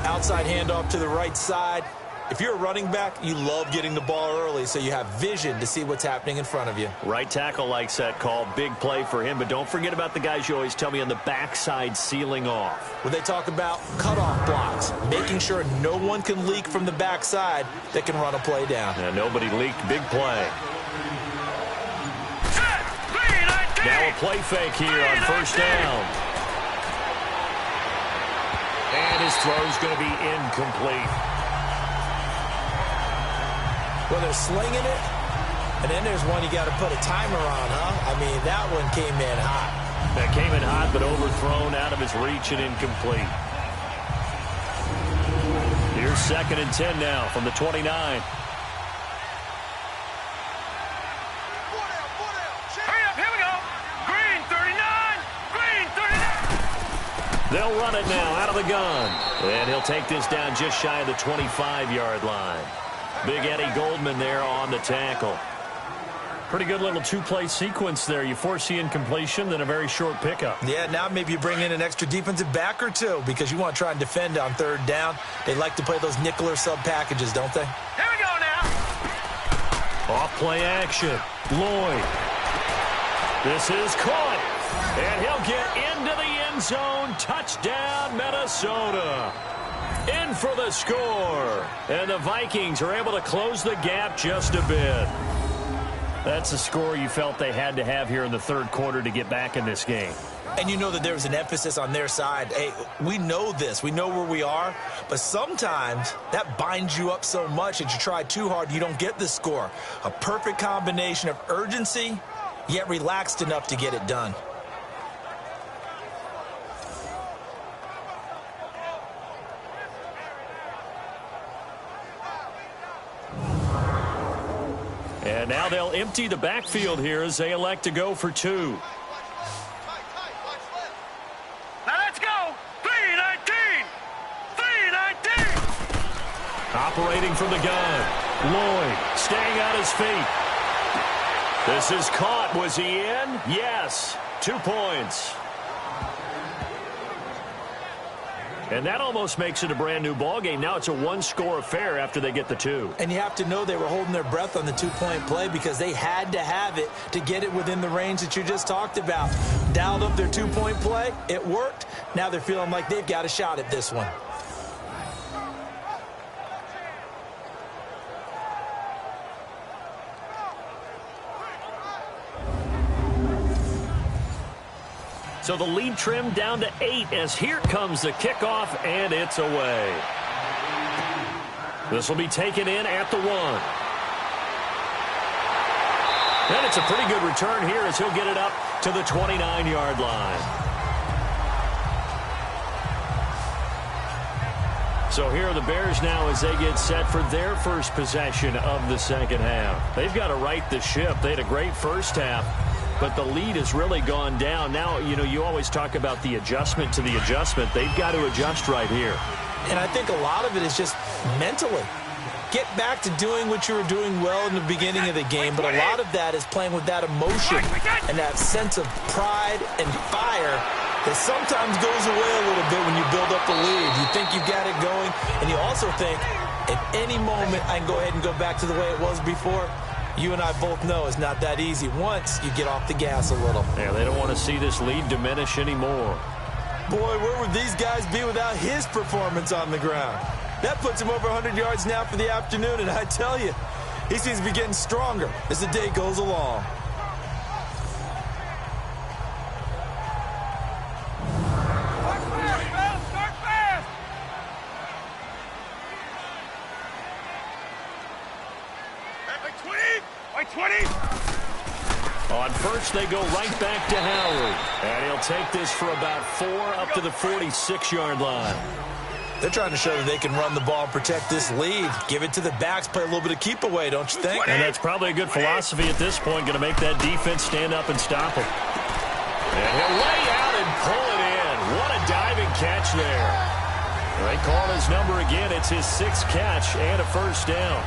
Outside handoff to the right side. If you're a running back, you love getting the ball early so you have vision to see what's happening in front of you. Right tackle likes that call. Big play for him. But don't forget about the guys you always tell me on the backside sealing off. When they talk about cutoff blocks, making sure no one can leak from the backside that can run a play down. And nobody leaked. Big play. Now a play fake here on first down. And his throw's going to be incomplete. Well, they're slinging it, and then there's one you got to put a timer on, huh? I mean, that one came in hot. That came in hot, but overthrown out of his reach and incomplete. Here's 2nd and 10 now from the 29. They'll run it now out of the gun. And he'll take this down just shy of the 25-yard line. Big Eddie Goldman there on the tackle. Pretty good little two-play sequence there. You force the incompletion, then a very short pickup. Yeah, now maybe you bring in an extra defensive back or two because you want to try and defend on third down. They like to play those nickel or sub packages, don't they? Here we go now. Off play action. Lloyd. This is caught. And he'll get into the end zone. Touchdown, Minnesota. In for the score. And the Vikings are able to close the gap just a bit. That's a score you felt they had to have here in the third quarter to get back in this game. And you know that there was an emphasis on their side. Hey, we know this. We know where we are. But sometimes that binds you up so much that you try too hard, you don't get the score. A perfect combination of urgency, yet relaxed enough to get it done. And now they'll empty the backfield here as they elect to go for 2. Now let's go. 3-19. Operating from the gun. Lloyd staying on his feet. This is caught. Was he in? Yes. 2 points. And that almost makes it a brand-new ball game. Now it's a one-score affair after they get the 2. And you have to know they were holding their breath on the 2-point play because they had to have it to get it within the range that you just talked about. Dialed up their 2-point play. It worked. Now they're feeling like they've got a shot at this one. So the lead trimmed down to 8 as here comes the kickoff, and it's away. This will be taken in at the 1. And it's a pretty good return here as he'll get it up to the 29-yard line. So here are the Bears now as they get set for their first possession of the second half. They've got to right the ship. They had a great first half, but the lead has really gone down. Now, you know, you always talk about the adjustment to the adjustment. They've got to adjust right here. And I think a lot of it is just mentally. Get back to doing what you were doing well in the beginning of the game, but a lot of that is playing with that emotion and that sense of pride and fire that sometimes goes away a little bit when you build up the lead. You think you've got it going, and you also think at any moment I can go ahead and go back to the way it was before. You and I both know it's not that easy once you get off the gas a little. Yeah, they don't want to see this lead diminish anymore. Boy, where would these guys be without his performance on the ground? That puts him over 100 yards now for the afternoon, and I tell you, he seems to be getting stronger as the day goes along. Start fast! By 20! On first, they go right back to Howard. And he'll take this for about 4 up to the 46-yard line. They're trying to show that they can run the ball and protect this lead. Give it to the backs, play a little bit of keep away, don't you think? And that's probably a good philosophy at this point, going to make that defense stand up and stop him. And he'll lay out and pull it in. What a diving catch there. They call his number again. It's his 6th catch and a first down.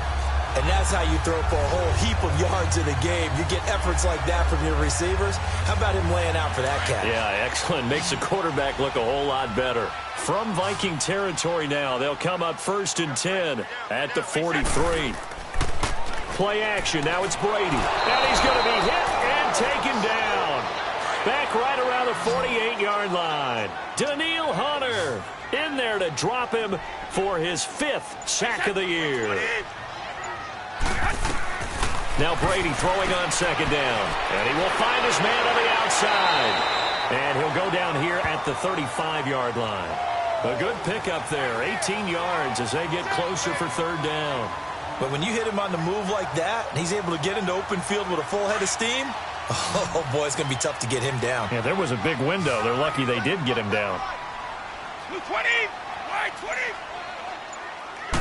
And that's how you throw for a whole heap of yards in a game. You get efforts like that from your receivers. How about him laying out for that catch? Yeah, excellent. Makes the quarterback look a whole lot better. From Viking territory now, they'll come up 1st and 10 at the 43. Play action. Now it's Brady. And he's going to be hit and taken down. Back right around the 48-yard line. Daniil Hunter in there to drop him for his 5th sack of the year. Now Brady throwing on 2nd down. And he will find his man on the outside. And he'll go down here at the 35-yard line. A good pickup there. 18 yards as they get closer for 3rd down. But when you hit him on the move like that, and he's able to get into open field with a full head of steam, oh, boy, it's going to be tough to get him down. Yeah, there was a big window. They're lucky they did get him down. 20! Wide 20!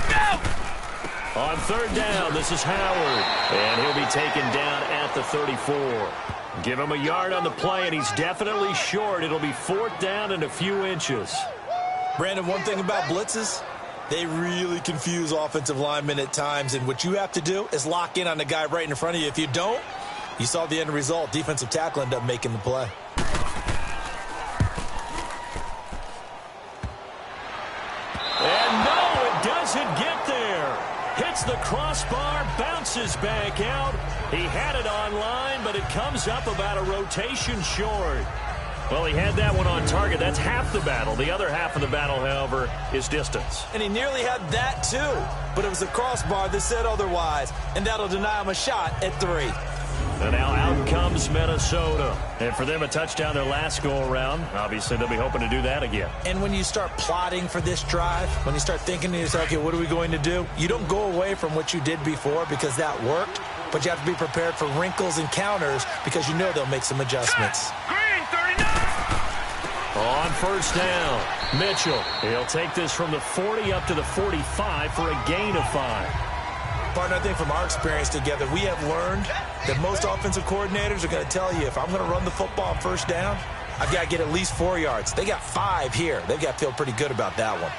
Go! On 3rd down, this is Howard. And he'll be taken down at the 34. Give him a yard on the play, and he's definitely short. It'll be 4th down and a few inches. Brandon, one thing about blitzes, they really confuse offensive linemen at times, and what you have to do is lock in on the guy right in front of you. If you don't, you saw the end result. Defensive tackle ended up making the play. And no, it doesn't get there. Hits the crossbar, bounces back out. He had it on line, but it comes up about a rotation short. Well, he had that one on target. That's half the battle. The other half of the battle, however, is distance. And he nearly had that, too. But it was the crossbar that said otherwise, and that'll deny him a shot at 3. And now out comes Minnesota. And for them, a touchdown their last go-around. Obviously, they'll be hoping to do that again. And when you start plotting for this drive, when you start thinking to yourself, okay, what are we going to do? You don't go away from what you did before because that worked, but you have to be prepared for wrinkles and counters because you know they'll make some adjustments. Green, 39! On 1st down, Mitchell. He'll take this from the 40 up to the 45 for a gain of 5. Partner, I think from our experience together, we have learned that most offensive coordinators are going to tell you, if I'm going to run the football on 1st down, I've got to get at least 4 yards. They got 5 here. They've got to feel pretty good about that one.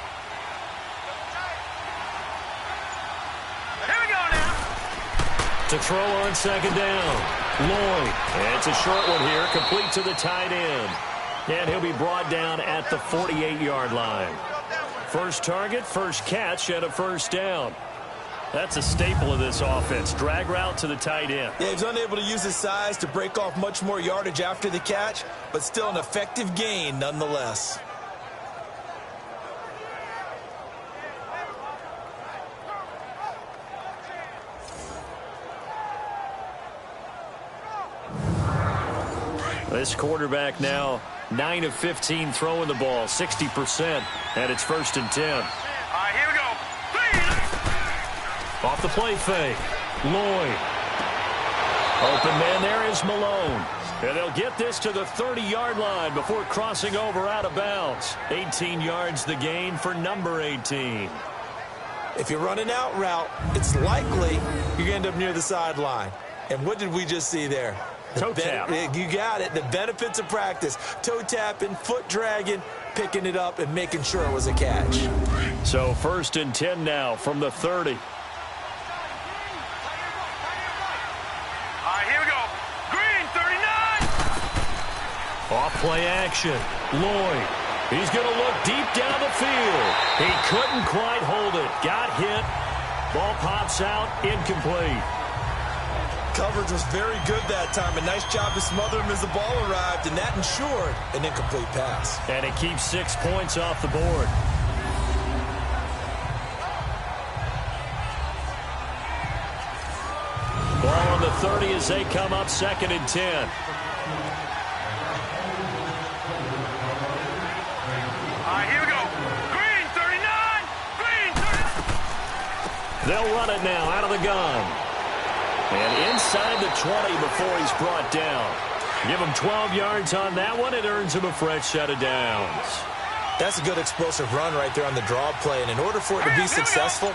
To throw on second down. Lloyd. And it's a short one here, complete to the tight end. And he'll be brought down at the 48-yard line. First target, first catch, and a first down. That's a staple of this offense. Drag route to the tight end. Yeah, he's unable to use his size to break off much more yardage after the catch, but still an effective gain nonetheless. This quarterback now 9 of 15 throwing the ball, 60%, and it's 1st and 10. All right, here we go. Off the play fake. Lloyd. Open man there is Malone. And they'll get this to the 30-yard line before crossing over out of bounds. 18 yards the gain for number 18. If you're running out route, it's likely you're going to end up near the sideline. And what did we just see there? Toe tap. You got it. The benefits of practice. Toe tapping, foot dragging, picking it up, and making sure it was a catch. So 1st and 10 now from the 30. All right, here we go. Green, 39. Off play action. Lloyd. He's going to look deep down the field. He couldn't quite hold it. Got hit. Ball pops out. Incomplete. Coverage was very good that time. A nice job to smother him as the ball arrived, and that ensured an incomplete pass. And it keeps 6 points off the board. Ball on the 30 as they come up 2nd and 10. All right, here we go. Green, 39. Green, 39. They'll run it now out of the gun. And inside the 20 before he's brought down. Give him 12 yards on that one. It earns him a fresh set of downs. That's a good explosive run right there on the draw play. And in order for it to be successful,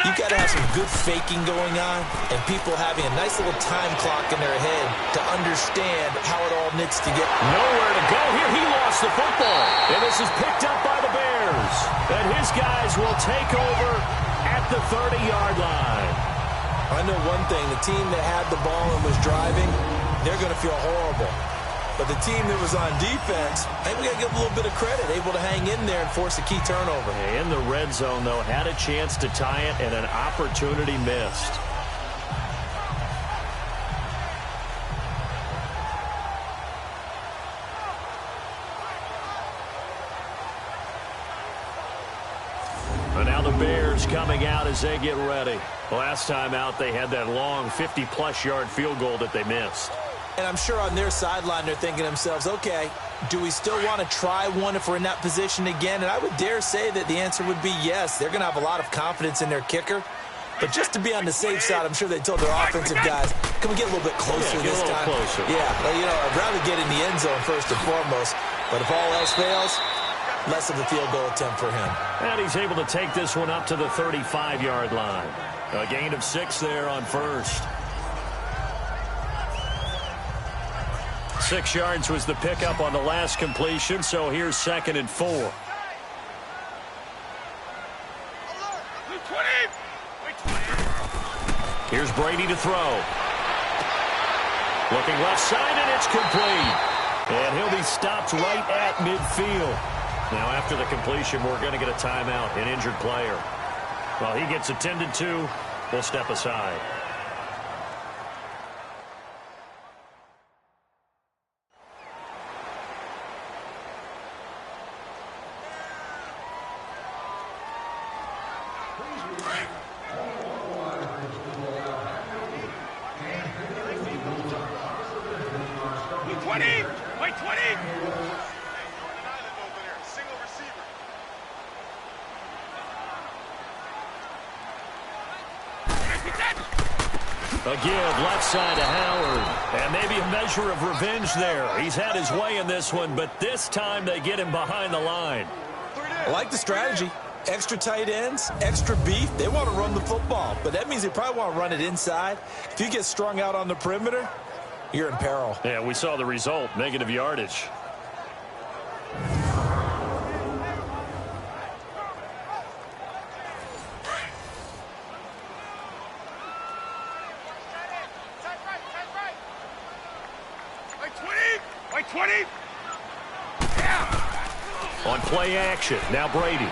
you've got to have some good faking going on and people having a nice little time clock in their head to understand how it all knits together. Nowhere to go here. He lost the football. And this is picked up by the Bears. And his guys will take over at the 30-yard line. I know one thing, the team that had the ball and was driving, they're going to feel horrible. But the team that was on defense, I think we got to give them a little bit of credit, able to hang in there and force a key turnover. In the red zone, though, had a chance to tie it and an opportunity missed. And now the Bears coming out as they get ready. Last time out, they had that long 50-plus yard field goal that they missed. And I'm sure on their sideline, they're thinking to themselves, okay, do we still want to try one if we're in that position again? And I would dare say that the answer would be yes. They're going to have a lot of confidence in their kicker. But just to be on the safe side, I'm sure they told their offensive guys, can we get a little bit closer this time? Closer. Yeah, well, you know, I'd rather get in the end zone first and foremost. But if all else fails, less of a field goal attempt for him. And he's able to take this one up to the 35-yard line. A gain of 6 there on first. 6 yards was the pickup on the last completion, so here's 2nd and 4. Here's Brady to throw. Looking left side, and it's complete. And he'll be stopped right at midfield. Now, after the completion, we're going to get a timeout, an injured player. While he gets attended to, we'll step aside. A give left side to Howard. And maybe a measure of revenge there. He's had his way in this one, but this time they get him behind the line. I like the strategy. Extra tight ends, extra beef. They want to run the football, but that means they probably want to run it inside. If you get strung out on the perimeter, you're in peril. Yeah, we saw the result, negative yardage. Wait, 20. On play action, now Brady.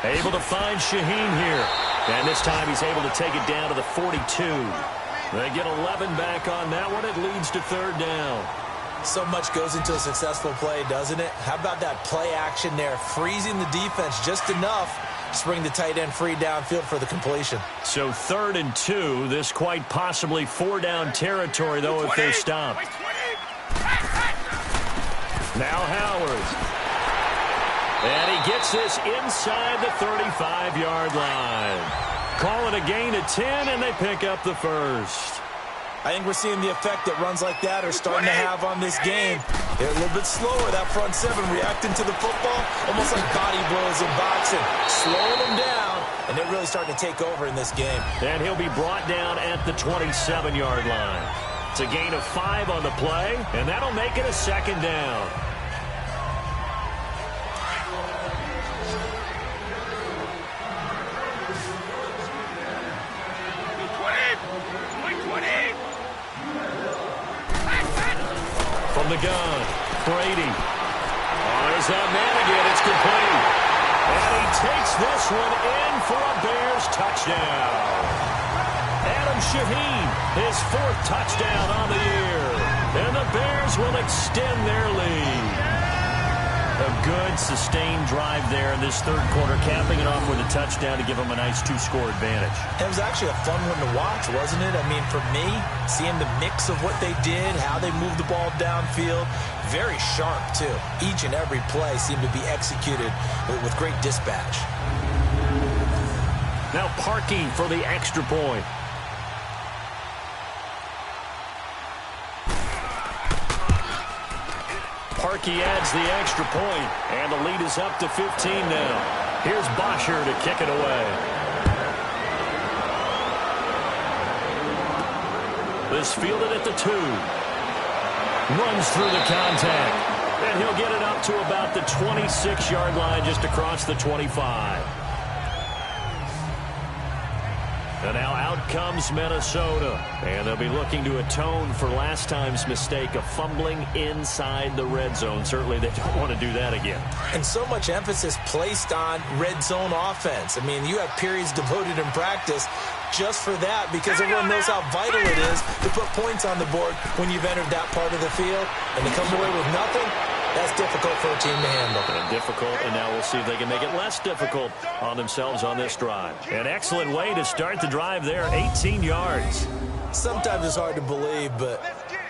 Able to find Shaheen here. And this time he's able to take it down to the 42. They get 11 back on that one. It leads to third down. So much goes into a successful play, doesn't it? How about that play action there, freezing the defense just enough to bring the tight end free downfield for the completion. So 3rd and 2. This quite possibly 4-down territory, though, if they're stopped. Now Howard. And he gets this inside the 35-yard line. Call it a gain of 10, and they pick up the first. I think we're seeing the effect that runs like that are starting to have on this game. They're a little bit slower, that front seven, reacting to the football, almost like body blows in boxing, slowing them down, and they're really starting to take over in this game. And he'll be brought down at the 27-yard line. It's a gain of 5 on the play, and that'll make it a 2nd down. From the gun, Brady. Oh, there's that man again. It's complete. And he takes this one in for a Bears touchdown. Adam Shaheen, his 4th touchdown on the year. And the Bears will extend their lead. A good, sustained drive there in this 3rd quarter, capping it off with a touchdown to give them a nice 2-score advantage. It was actually a fun one to watch, wasn't it? I mean, for me, seeing the mix of what they did, how they moved the ball downfield, very sharp, too. Each and every play seemed to be executed with great dispatch. Now Parkey for the extra point. Parkey adds the extra point, and the lead is up to 15 now. Here's Bosher to kick it away. This fielded at the 2. Runs through the contact, and he'll get it up to about the 26-yard line, just across the 25. And now out comes Minnesota. And they'll be looking to atone for last time's mistake of fumbling inside the red zone. Certainly they don't want to do that again. And so much emphasis placed on red zone offense. I mean, you have periods devoted in practice just for that, because everyone knows how vital it is to put points on the board when you've entered that part of the field. And to come away with nothing, that's difficult for a team to handle. And difficult, and now we'll see if they can make it less difficult on themselves on this drive. An excellent way to start the drive there, 18 yards. Sometimes it's hard to believe, but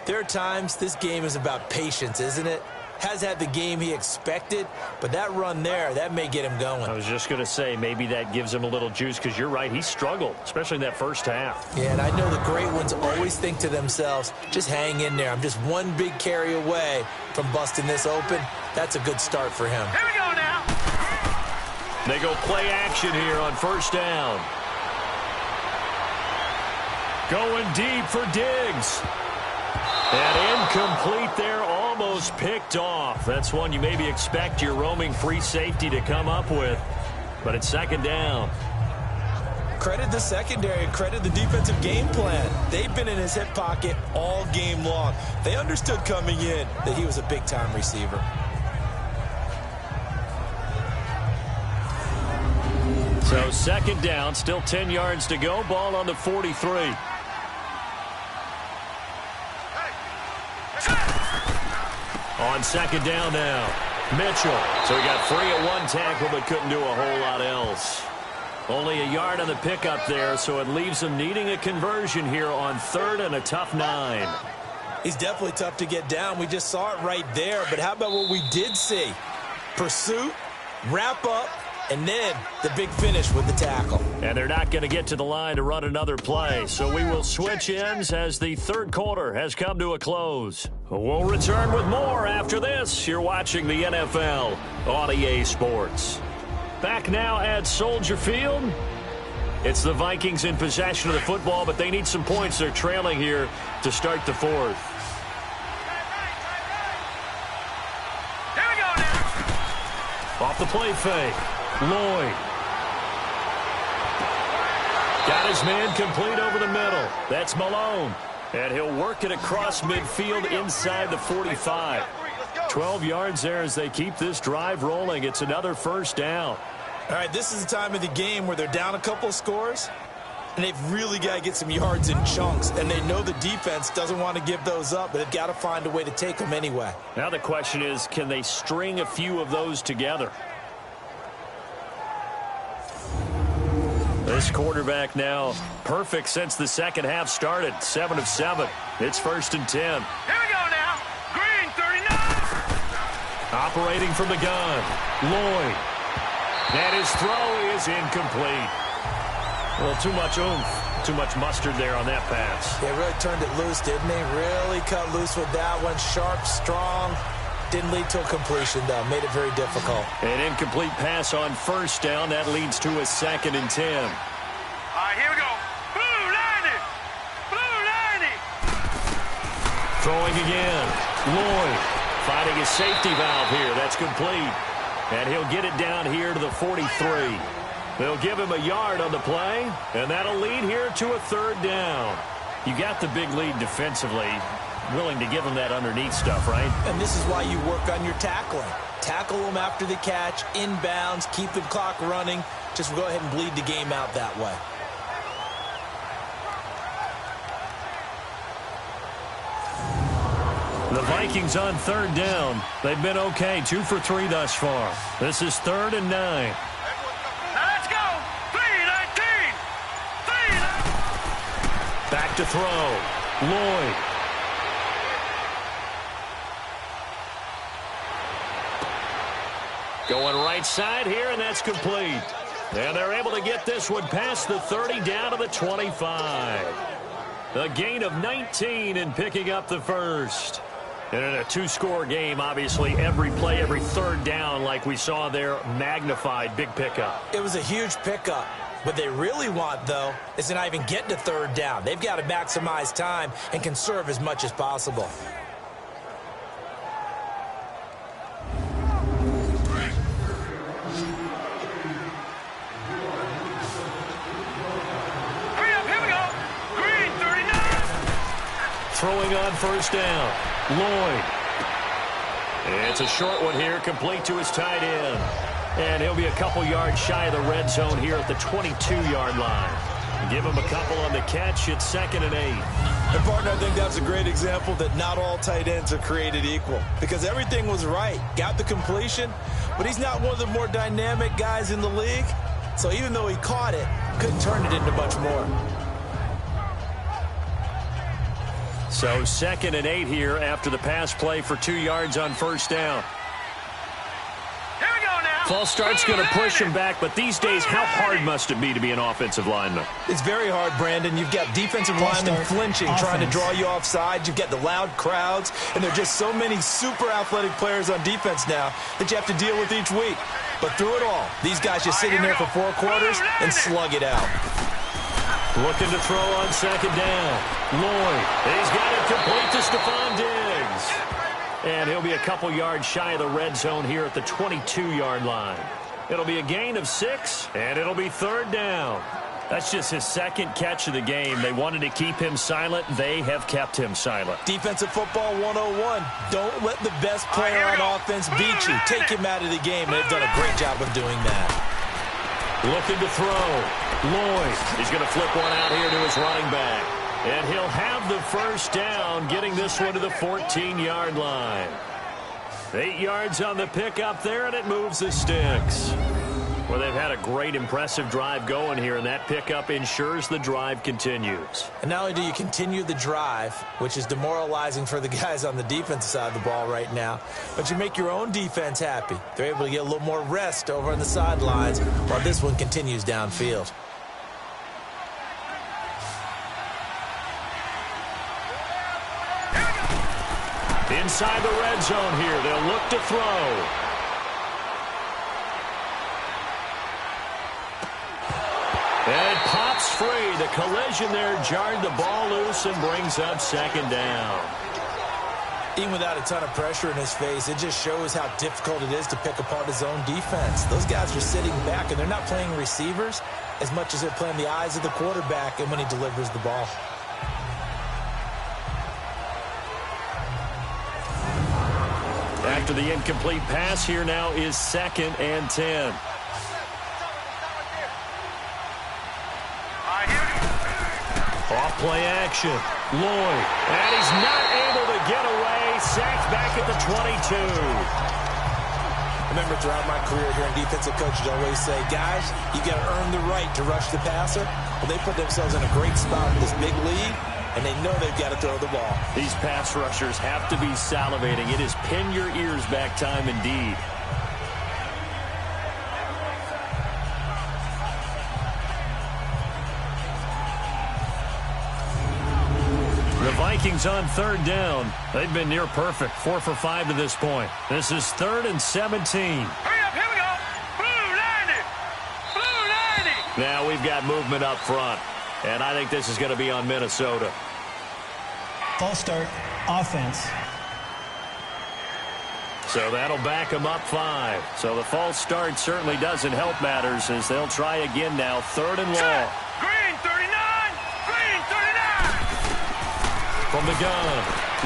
there are times this game is about patience, isn't it? Has had the game he expected, but that run there, that may get him going. I was just going to say, maybe that gives him a little juice, because you're right, he struggled, especially in that first half. Yeah, and I know the great ones always think to themselves, just hang in there. I'm just one big carry away from busting this open. That's a good start for him. Here we go now. They go play action here on first down. Going deep for Diggs. And incomplete there, almost picked off. That's one you maybe expect your roaming free safety to come up with. But it's 2nd down. Credit the secondary, credit the defensive game plan. They've been in his hip pocket all game long. They understood coming in that he was a big-time receiver. So 2nd down, still 10 yards to go. Ball on the 43. On 2nd down now, Mitchell. So he got free at one tackle, but couldn't do a whole lot else. Only a yard on the pickup there, so it leaves him needing a conversion here on 3rd and a tough 9. He's definitely tough to get down. We just saw it right there, but how about what we did see? Pursuit, wrap up, and then the big finish with the tackle. And they're not going to get to the line to run another play, so we will switch ends as the 3rd quarter has come to a close. We'll return with more after this. You're watching the NFL on EA Sports. Back now at Soldier Field. It's the Vikings in possession of the football, but they need some points. They're trailing here to start the 4th. Here we go now. Off the play fake. Lloyd. Got his man complete over the middle. That's Malone. And he'll work it across midfield inside the 45. 12 yards there as they keep this drive rolling. It's another first down. All right, this is the time of the game where they're down a couple of scores, and they've really got to get some yards in chunks. And they know the defense doesn't want to give those up, but they've got to find a way to take them anyway. Now the question is, can they string a few of those together? This quarterback now perfect since the second half started. 7 of 7. It's 1st and 10. Here we go now. Green 39. Operating from the gun. Lloyd. And his throw is incomplete. Well, too much oomph, too much mustard there on that pass. They really turned it loose, didn't they? Really cut loose with that one. Sharp, strong. Didn't lead to a completion, though. Made it very difficult. An incomplete pass on first down. That leads to a 2nd and 10. All right, here we go. Blue 90. Blue 90. Throwing again. Lloyd finding his safety valve here. That's complete. And he'll get it down here to the 43. They'll give him a yard on the play, and that'll lead here to a 3rd down. You got the big lead defensively. Willing to give him that underneath stuff, right? And this is why you work on your tackling. Tackle them after the catch, inbounds, keep the clock running. Just go ahead and bleed the game out that way. The Vikings on 3rd down. They've been okay, 2 for 3 thus far. This is 3rd and 9. Now let's go. 3-19. 3-19. Back to throw. Lloyd. Going right side here, and that's complete. And they're able to get this one past the 30 down to the 25. A gain of 19 and picking up the first. And in a 2-score game, obviously, every play, every 3rd down, like we saw there, magnified, big pickup. It was a huge pickup. What they really want, though, is to not even get to 3rd down. They've got to maximize time and conserve as much as possible. Throwing on first down. Lloyd. It's a short one here, complete to his tight end. And he'll be a couple yards shy of the red zone here at the 22-yard line. Give him a couple on the catch. It's 2nd and 8. And, partner, I think that's a great example that not all tight ends are created equal. Because everything was right. Got the completion, but he's not one of the more dynamic guys in the league. So even though he caught it, couldn't turn it into much more. So 2nd and 8 here after the pass play for 2 yards on first down. Here we go now. False start's going to push him back, but these days, how hard must it be to be an offensive lineman? It's very hard, Brandon. You've got defensive linemen flinching, trying to draw you offside. You've got the loud crowds, and there are just so many super athletic players on defense now that you have to deal with each week. But through it all, these guys just sit in there for 4 quarters and slug it out. Looking to throw on 2nd down. Lloyd. He's got it complete to Stephon Diggs. And he'll be a couple yards shy of the red zone here at the 22-yard line. It'll be a gain of 6, and it'll be 3rd down. That's just his 2nd catch of the game. They wanted to keep him silent. They have kept him silent. Defensive football 101. Don't let the best player on offense beat you. Take him out of the game. They've done a great job of doing that. Looking to throw. Lloyd. He's going to flip one out here to his running back. And he'll have the first down, getting this one to the 14-yard line. 8 yards on the pickup there, and it moves the sticks. Well, they've had a great, impressive drive going here, and that pickup ensures the drive continues. And not only do you continue the drive, which is demoralizing for the guys on the defensive side of the ball right now, but you make your own defense happy. They're able to get a little more rest over on the sidelines while this one continues downfield. Inside the red zone here, they'll look to throw. And it pops free. The collision there jarred the ball loose and brings up 2nd down. Even without a ton of pressure in his face, it just shows how difficult it is to pick apart his own defense. Those guys are sitting back, and they're not playing receivers as much as they're playing the eyes of the quarterback and when he delivers the ball. After the incomplete pass, here now is 2nd and 10. Off play action. Lloyd. And he's not able to get away. Sacked back at the 22. Remember, throughout my career here in defensive coaches always say, guys, you got to earn the right to rush the passer. Well, they put themselves in a great spot in this big lead, and they know they've got to throw the ball. These pass rushers have to be salivating. It is pin your ears back time indeed. The Vikings on 3rd down. They've been near perfect. 4 for 5 to this point. This is 3rd and 17. Hurry up, here we go. Blue 90. Blue 90. Now we've got movement up front. And I think this is going to be on Minnesota. False start, offense. So that'll back them up 5. So the false start certainly doesn't help matters as they'll try again now. 3rd and long. Green 39. Green 39. From the gun,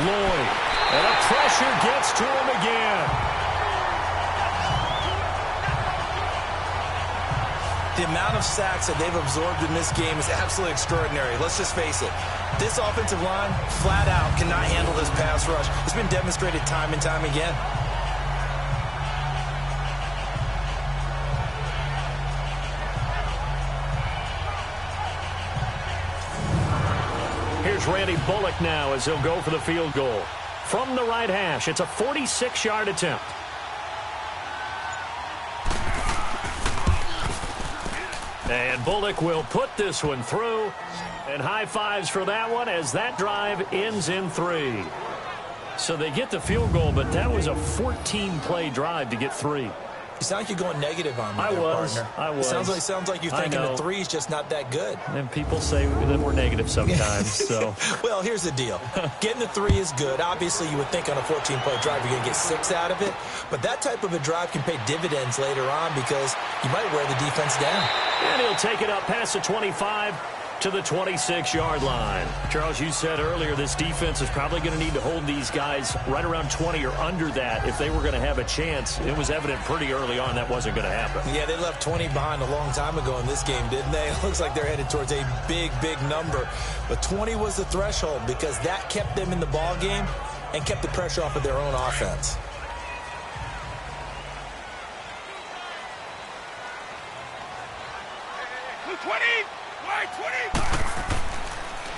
Lloyd. And the pressure gets to him again. The amount of sacks that they've absorbed in this game is absolutely extraordinary. Let's just face it. This offensive line, flat out, cannot handle this pass rush. It's been demonstrated time and time again. Here's Randy Bullock now as he'll go for the field goal. From the right hash, it's a 46-yard attempt. And Bullock will put this one through. And high fives for that one as that drive ends in 3. So they get the field goal, but that was a 14-play drive to get 3. You sound like you're going negative on me, I was. partner. I was. It sounds like you're thinking the 3 is just not that good. And people say that we're negative sometimes. So, well, here's the deal. Getting the 3 is good. Obviously, you would think on a 14-play drive you're going to get 6 out of it. But that type of a drive can pay dividends later on because you might wear the defense down. And he'll take it up past the 25 to the 26-yard line. Charles, you said earlier this defense is probably going to need to hold these guys right around 20 or under that if they were going to have a chance. It was evident pretty early on that wasn't going to happen. Yeah, they left 20 behind a long time ago in this game, didn't they? It looks like they're headed towards a big, big number. But 20 was the threshold because that kept them in the ball game and kept the pressure off of their own offense. Blue 20. White 20.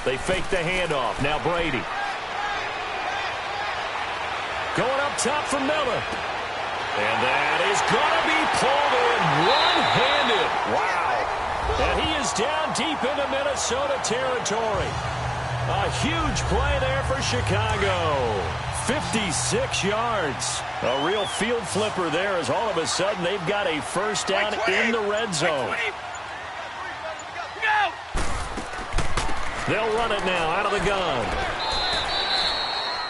They fake the handoff. Now Brady. Going up top for Miller. And that is going to be pulled in one-handed. Wow. And he is down deep into Minnesota territory. A huge play there for Chicago. 56 yards. A real field flipper there as all of a sudden they've got a first down in the red zone. They'll run it now out of the gun.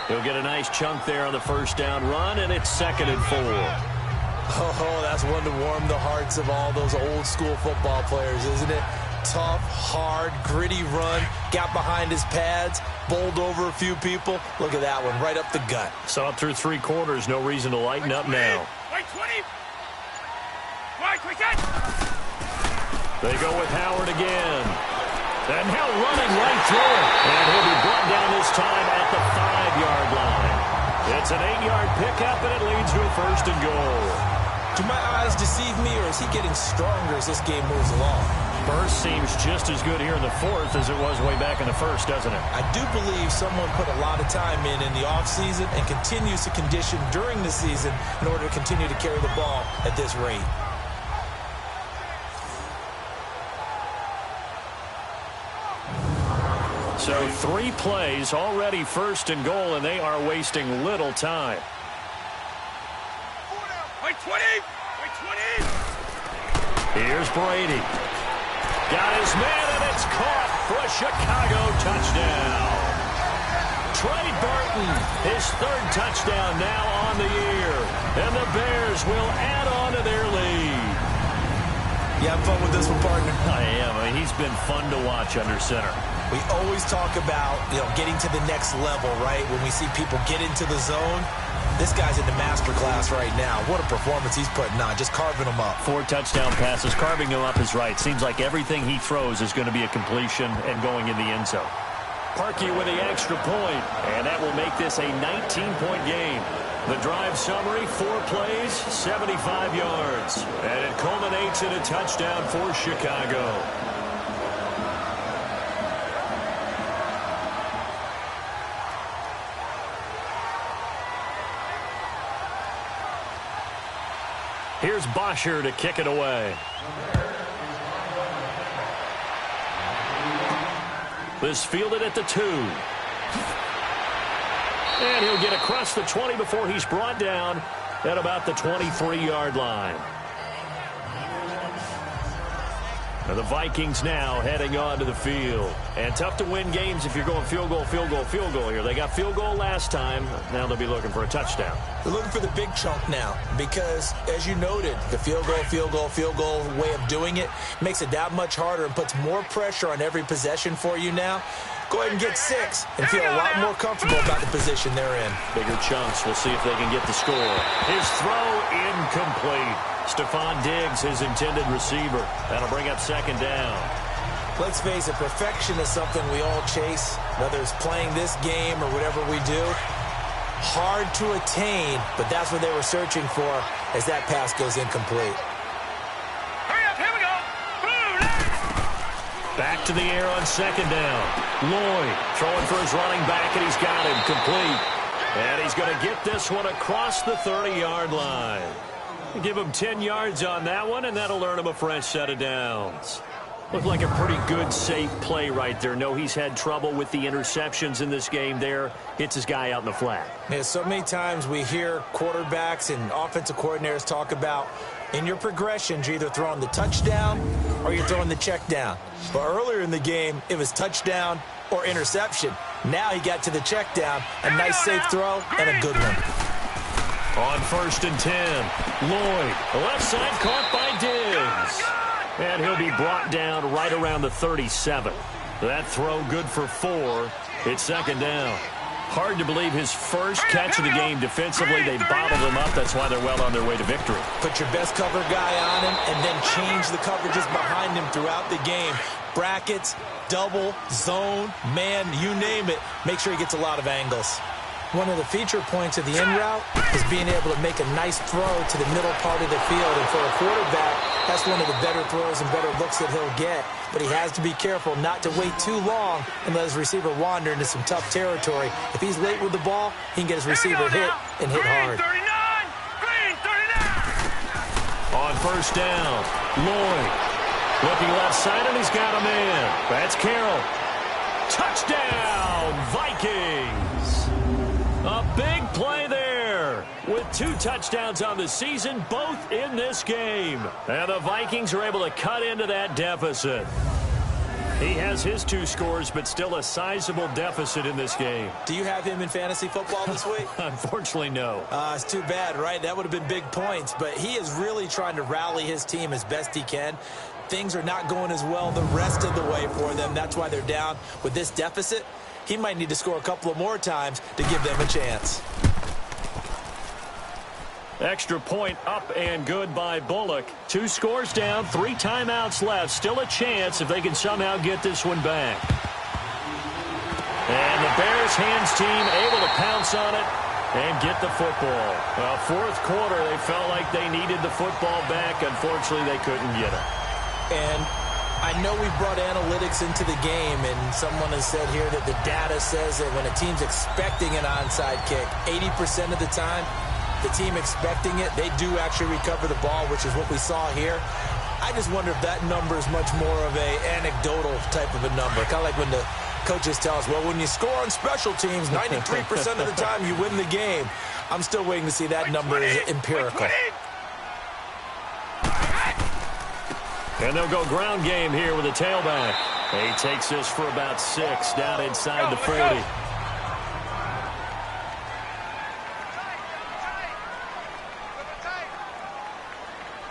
He'll get a nice chunk there on the first down run, and it's 2nd and 4. Oh, that's one to warm the hearts of all those old school football players, isn't it? Tough, hard, gritty run. Got behind his pads, bowled over a few people. Look at that one, right up the gut. Saw it through 3 quarters. No reason to lighten up now. White 20. White, quick catch. They go with Howard again. And now running right through it. And he'll be brought down this time at the 5-yard line. It's an 8-yard pickup, and it leads to a 1st and goal. Do my eyes deceive me, or is he getting stronger as this game moves along? Burst seems just as good here in the 4th as it was way back in the 1st, doesn't it? I do believe someone put a lot of time in the offseason and continues to condition during the season in order to continue to carry the ball at this rate. So 3 plays, already 1st and goal, and they are wasting little time. White 20. White 20. Here's Brady. Got his man, and it's caught for a Chicago touchdown. Trey Burton, his 3rd touchdown now on the year. And the Bears will add on to their lead. You having fun with this one, partner? I am. I mean, he's been fun to watch under center. We always talk about, getting to the next level, right? When we see people get into the zone, This guy's in the master class right now. What a performance he's putting on, just carving them up. 4 touchdown passes. Carving them up is right. Seems like everything he throws is going to be a completion and going in the end zone. Parkey with the extra point, and that will make this a 19-point game. The drive summary, 4 plays, 75 yards. And it culminates in a touchdown for Chicago. Here's Bosher to kick it away. This fielded at the 2. And he'll get across the 20 before he's brought down at about the 23-yard line. And the Vikings now heading onto the field. And tough to win games if you're going field goal, field goal, field goal here. They got field goal last time. Now they'll be looking for a touchdown. They're looking for the big chunk now because, as you noted, the field goal, field goal, field goal way of doing it makes it that much harder and puts more pressure on every possession for you now. Go ahead and get 6 and feel a lot more comfortable about the position they're in. Bigger chunks. We'll see if they can get the score. His throw incomplete. Stephon Diggs, his intended receiver. That'll bring up second down. Let's face it, perfection is something we all chase, whether it's playing this game or whatever we do. Hard to attain, but that's what they were searching for as that pass goes incomplete. Hurry up, here we go. Back to the air on second down. Lloyd throwing for his running back, and he's got him complete. And he's going to get this one across the 30-yard line. Give him 10 yards on that one, and that'll earn him a fresh set of downs. Looked like a pretty good, safe play right there. No, he's had trouble with the interceptions in this game there. Hits his guy out in the flat. Yeah, so many times we hear quarterbacks and offensive coordinators talk about in your progressions, you're either throwing the touchdown or you're throwing the check down. But earlier in the game, it was touchdown or interception. Now he got to the check down, a nice safe throw, and a good one. On 1st and 10, Lloyd, the left side caught by Diggs. And he'll be brought down right around the 37. That throw good for 4. It's second down. Hard to believe his first catch of the game defensively. They bottled him up. That's why they're well on their way to victory. Put your best cover guy on him and then change the coverages behind him throughout the game. Brackets, double, zone, man, you name it. Make sure he gets a lot of angles. One of the feature points of the in route is being able to make a nice throw to the middle part of the field. And for a quarterback, that's one of the better throws and better looks that he'll get. But he has to be careful not to wait too long and let his receiver wander into some tough territory. If he's late with the ball, he can get his receiver hit and hit hard. Green 39. On 1st down, Lloyd looking left side, and he's got a man. That's Carroll. Touchdown, Vikings. A big play there with 2 touchdowns on the season, both in this game. And the Vikings are able to cut into that deficit. He has his 2 scores, but still a sizable deficit in this game. Do you have him in fantasy football this week? Unfortunately, no. It's too bad, right? That would have been big points. But he is really trying to rally his team as best he can. Things are not going as well the rest of the way for them. That's why they're down with this deficit. He might need to score a couple of more times to give them a chance. Extra point up and good by Bullock. 2 scores down, 3 timeouts left. Still a chance if they can somehow get this one back. And the Bears hands team able to pounce on it and get the football. Well, 4th quarter, they felt like they needed the football back. Unfortunately, they couldn't get it. And I know we brought analytics into the game, and someone has said here that the data says that when a team's expecting an onside kick, 80% of the time, the team expecting it, they do actually recover the ball, which is what we saw here. I just wonder if that number is much more of a anecdotal type of a number. Kind of like when the coaches tell us, well, when you score on special teams, 93% of the time you win the game. I'm still waiting to see that number is empirical. And they'll go ground game here with a tailback. He takes this for about 6 down inside the 40.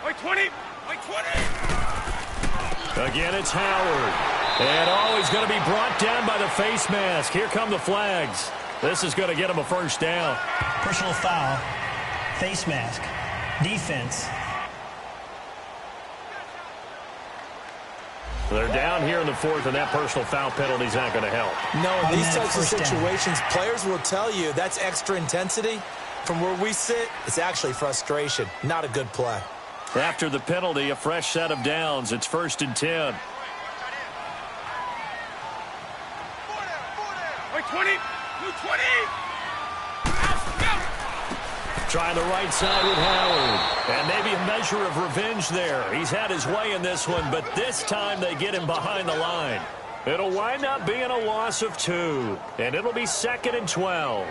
Like 20. Again, it's Howard. And he's going to be brought down by the face mask. Here come the flags. This is going to get him a first down. Personal foul. Face mask. Defense. They're down here in the fourth, and that personal foul penalty is not going to help. No, in these types of situations, players will tell you that's extra intensity. From where we sit, it's actually frustration. Not a good play. After the penalty, a fresh set of downs. It's 1st and 10. Wait, 20. Move 20. Trying the right side with Howard. And maybe a measure of revenge there. He's had his way in this one, but this time they get him behind the line. It'll wind up being a loss of 2. And it'll be 2nd and 12.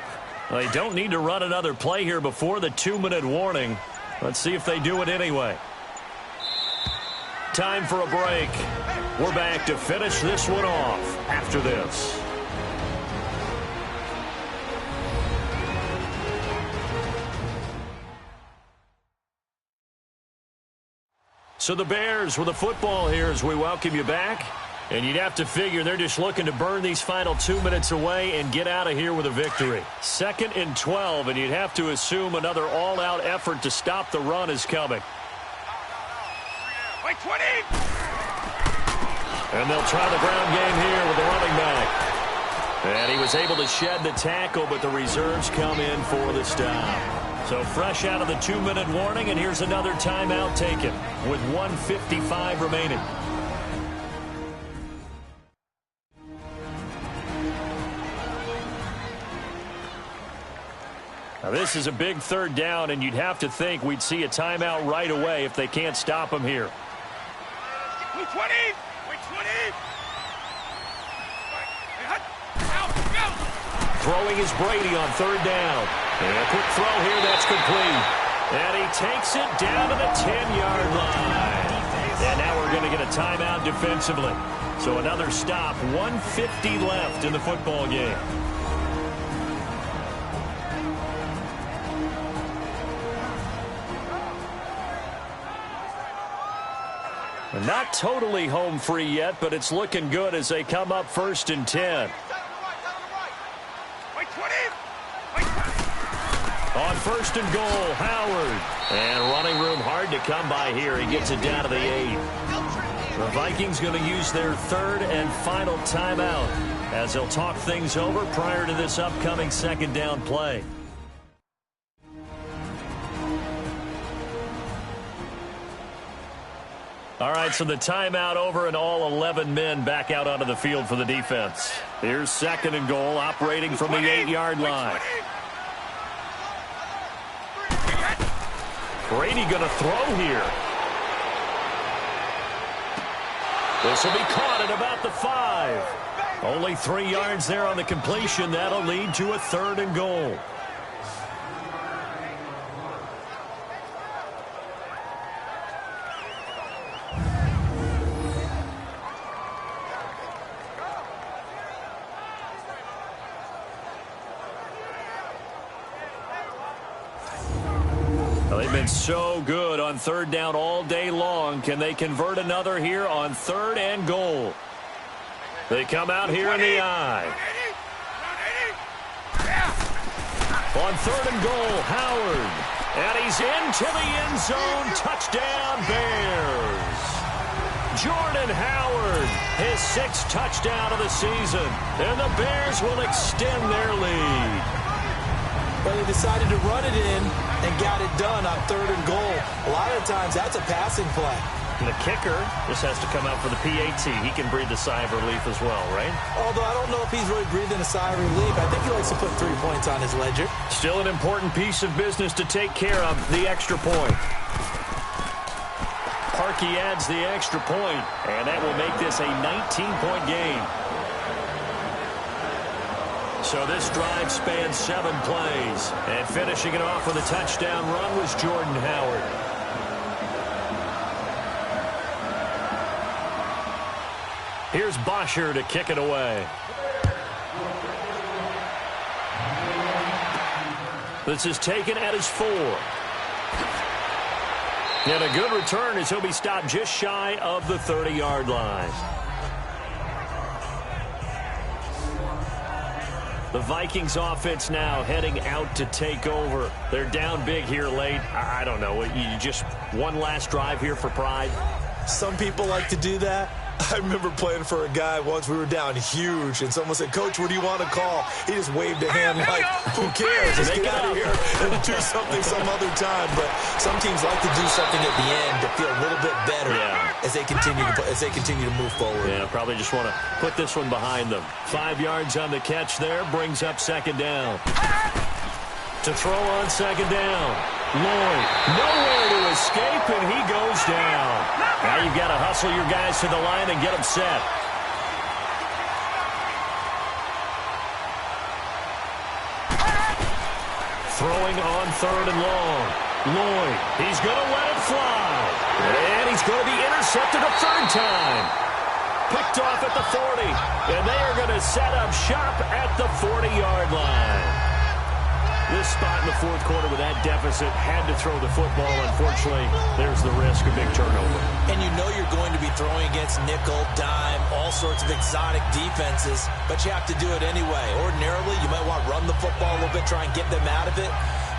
They don't need to run another play here before the 2-minute warning. Let's see if they do it anyway. Time for a break. We're back to finish this one off after this. So the Bears with the football here as we welcome you back. And you'd have to figure they're just looking to burn these final 2 minutes away and get out of here with a victory. 2nd and 12, and you'd have to assume another all-out effort to stop the run is coming. Wait, 20. And they'll try the ground game here with the running back. And he was able to shed the tackle, but the reserves come in for the stop. So fresh out of the 2-minute warning, and here's another timeout taken with 1:55 remaining. Now this is a big 3rd down, and you'd have to think we'd see a timeout right away if they can't stop him here. Move 20. Wait, 20. Throwing is Brady on 3rd down. And a quick throw here, that's complete. And he takes it down to the 10-yard line. And now we're going to get a timeout defensively. So another stop, 1:50 left in the football game. Not totally home free yet, but it's looking good as they come up 1st and 10. Wait, 20. On 1st and goal, Howard. And running room hard to come by here. He gets it down to the 8. The Vikings going to use their 3rd and final timeout as they'll talk things over prior to this upcoming 2nd down play. All right, so the timeout over and all 11 men back out onto the field for the defense. Here's 2nd and goal, operating from the 8-yard line. Brady going to throw here. This will be caught at about the 5. Only 3 yards there on the completion. That'll lead to a 3rd and goal. They've been so good on 3rd down all day long. Can they convert another here on 3rd and goal? They come out here in the eye. On 3rd and goal, Howard. And he's into the end zone. Touchdown, Bears. Jordan Howard, his 6th touchdown of the season. And the Bears will extend their lead. But they decided to run it in and got it done on 3rd and goal. A lot of times that's a passing play. And the kicker just has to come out for the PAT. He can breathe a sigh of relief as well, right? Although I don't know if he's really breathing a sigh of relief. I think he likes to put 3 points on his ledger. Still an important piece of business to take care of, the extra point. Parkey adds the extra point, and that will make this a 19-point game. So this drive spans 7 plays, and finishing it off with a touchdown run was Jordan Howard. Here's Bosher to kick it away. This is taken at his 4. And a good return as he'll be stopped just shy of the 30-yard line. The Vikings offense now heading out to take over. They're down big here late. I don't know. You just one last drive here for pride? Some people like to do that. I remember playing for a guy once. We were down huge, and someone said, "Coach, what do you want to call?" He just waved a hand like, who cares? Just get out of here and do something some other time. But some teams like to do something at the end to feel a little bit better as they continue to move forward. Yeah, probably just want to put this one behind them. 5 yards on the catch there, brings up second down. To throw on second down. Lloyd, nowhere to escape, and he goes down. Now you've got to hustle your guys to the line and get them set. Throwing on third and long. Lloyd, he's going to let it fly. And he's going to be intercepted a third time. Picked off at the 40. And they are going to set up shop at the 40-yard line. This spot in the fourth quarter with that deficit, had to throw the football. Unfortunately, there's the risk of big turnover. And you know you're going to be throwing against nickel, dime, all sorts of exotic defenses, but you have to do it anyway. Ordinarily, you might want to run the football a little bit, try and get them out of it.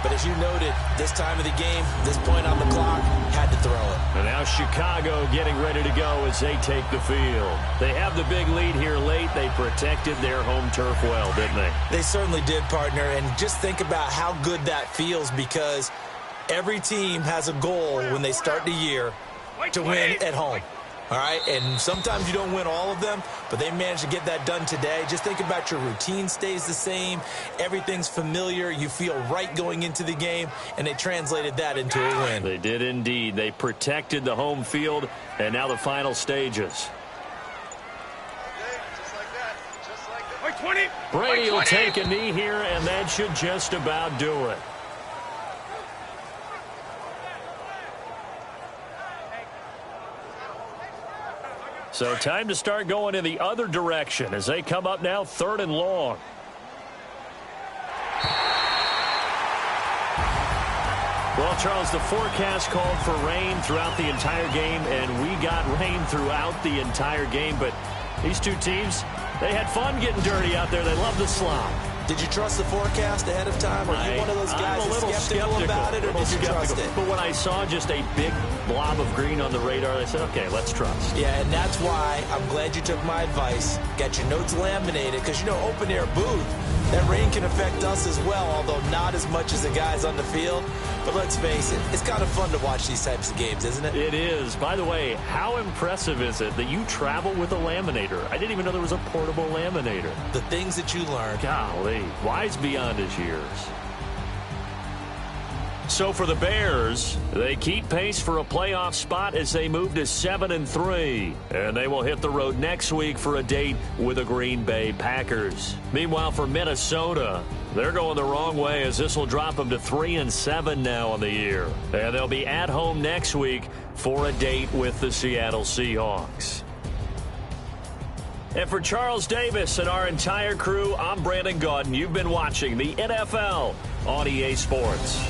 But as you noted, this time of the game, this point on the clock, had to throw it. And now Chicago getting ready to go as they take the field. They have the big lead here late. They protected their home turf well, didn't they? They certainly did, partner. And just think about how good that feels, because every team has a goal when they start the year to win at home. All right, and sometimes you don't win all of them, but they managed to get that done today. Just think about your routine stays the same. Everything's familiar. You feel right going into the game, and they translated that into a win. They did indeed. They protected the home field, and now the final stages. Like 20. Brady will take a knee here, and that should just about do it. So time to start going in the other direction as they come up now third and long. Well, Charles, the forecast called for rain throughout the entire game, and we got rain throughout the entire game. But these two teams, they had fun getting dirty out there. They love the slop. Did you trust the forecast ahead of time? Are you one of those guys that's skeptical about it, or did you trust it? But when I saw just a big blob of green on the radar, I said, okay, let's trust. Yeah, and that's why I'm glad you took my advice. Got your notes laminated, because, you know, open-air booth, that rain can affect us as well, although not as much as the guys on the field. But let's face it, it's kind of fun to watch these types of games, isn't it? It is. By the way, how impressive is it that you travel with a laminator? I didn't even know there was a portable laminator. The things that you learn. Golly, wise beyond his years. So for the Bears, they keep pace for a playoff spot as they move to 7-3. And they will hit the road next week for a date with the Green Bay Packers. Meanwhile, for Minnesota, they're going the wrong way as this will drop them to 3-7 now on the year. And they'll be at home next week for a date with the Seattle Seahawks. And for Charles Davis and our entire crew, I'm Brandon Gaudin. You've been watching the NFL on EA Sports.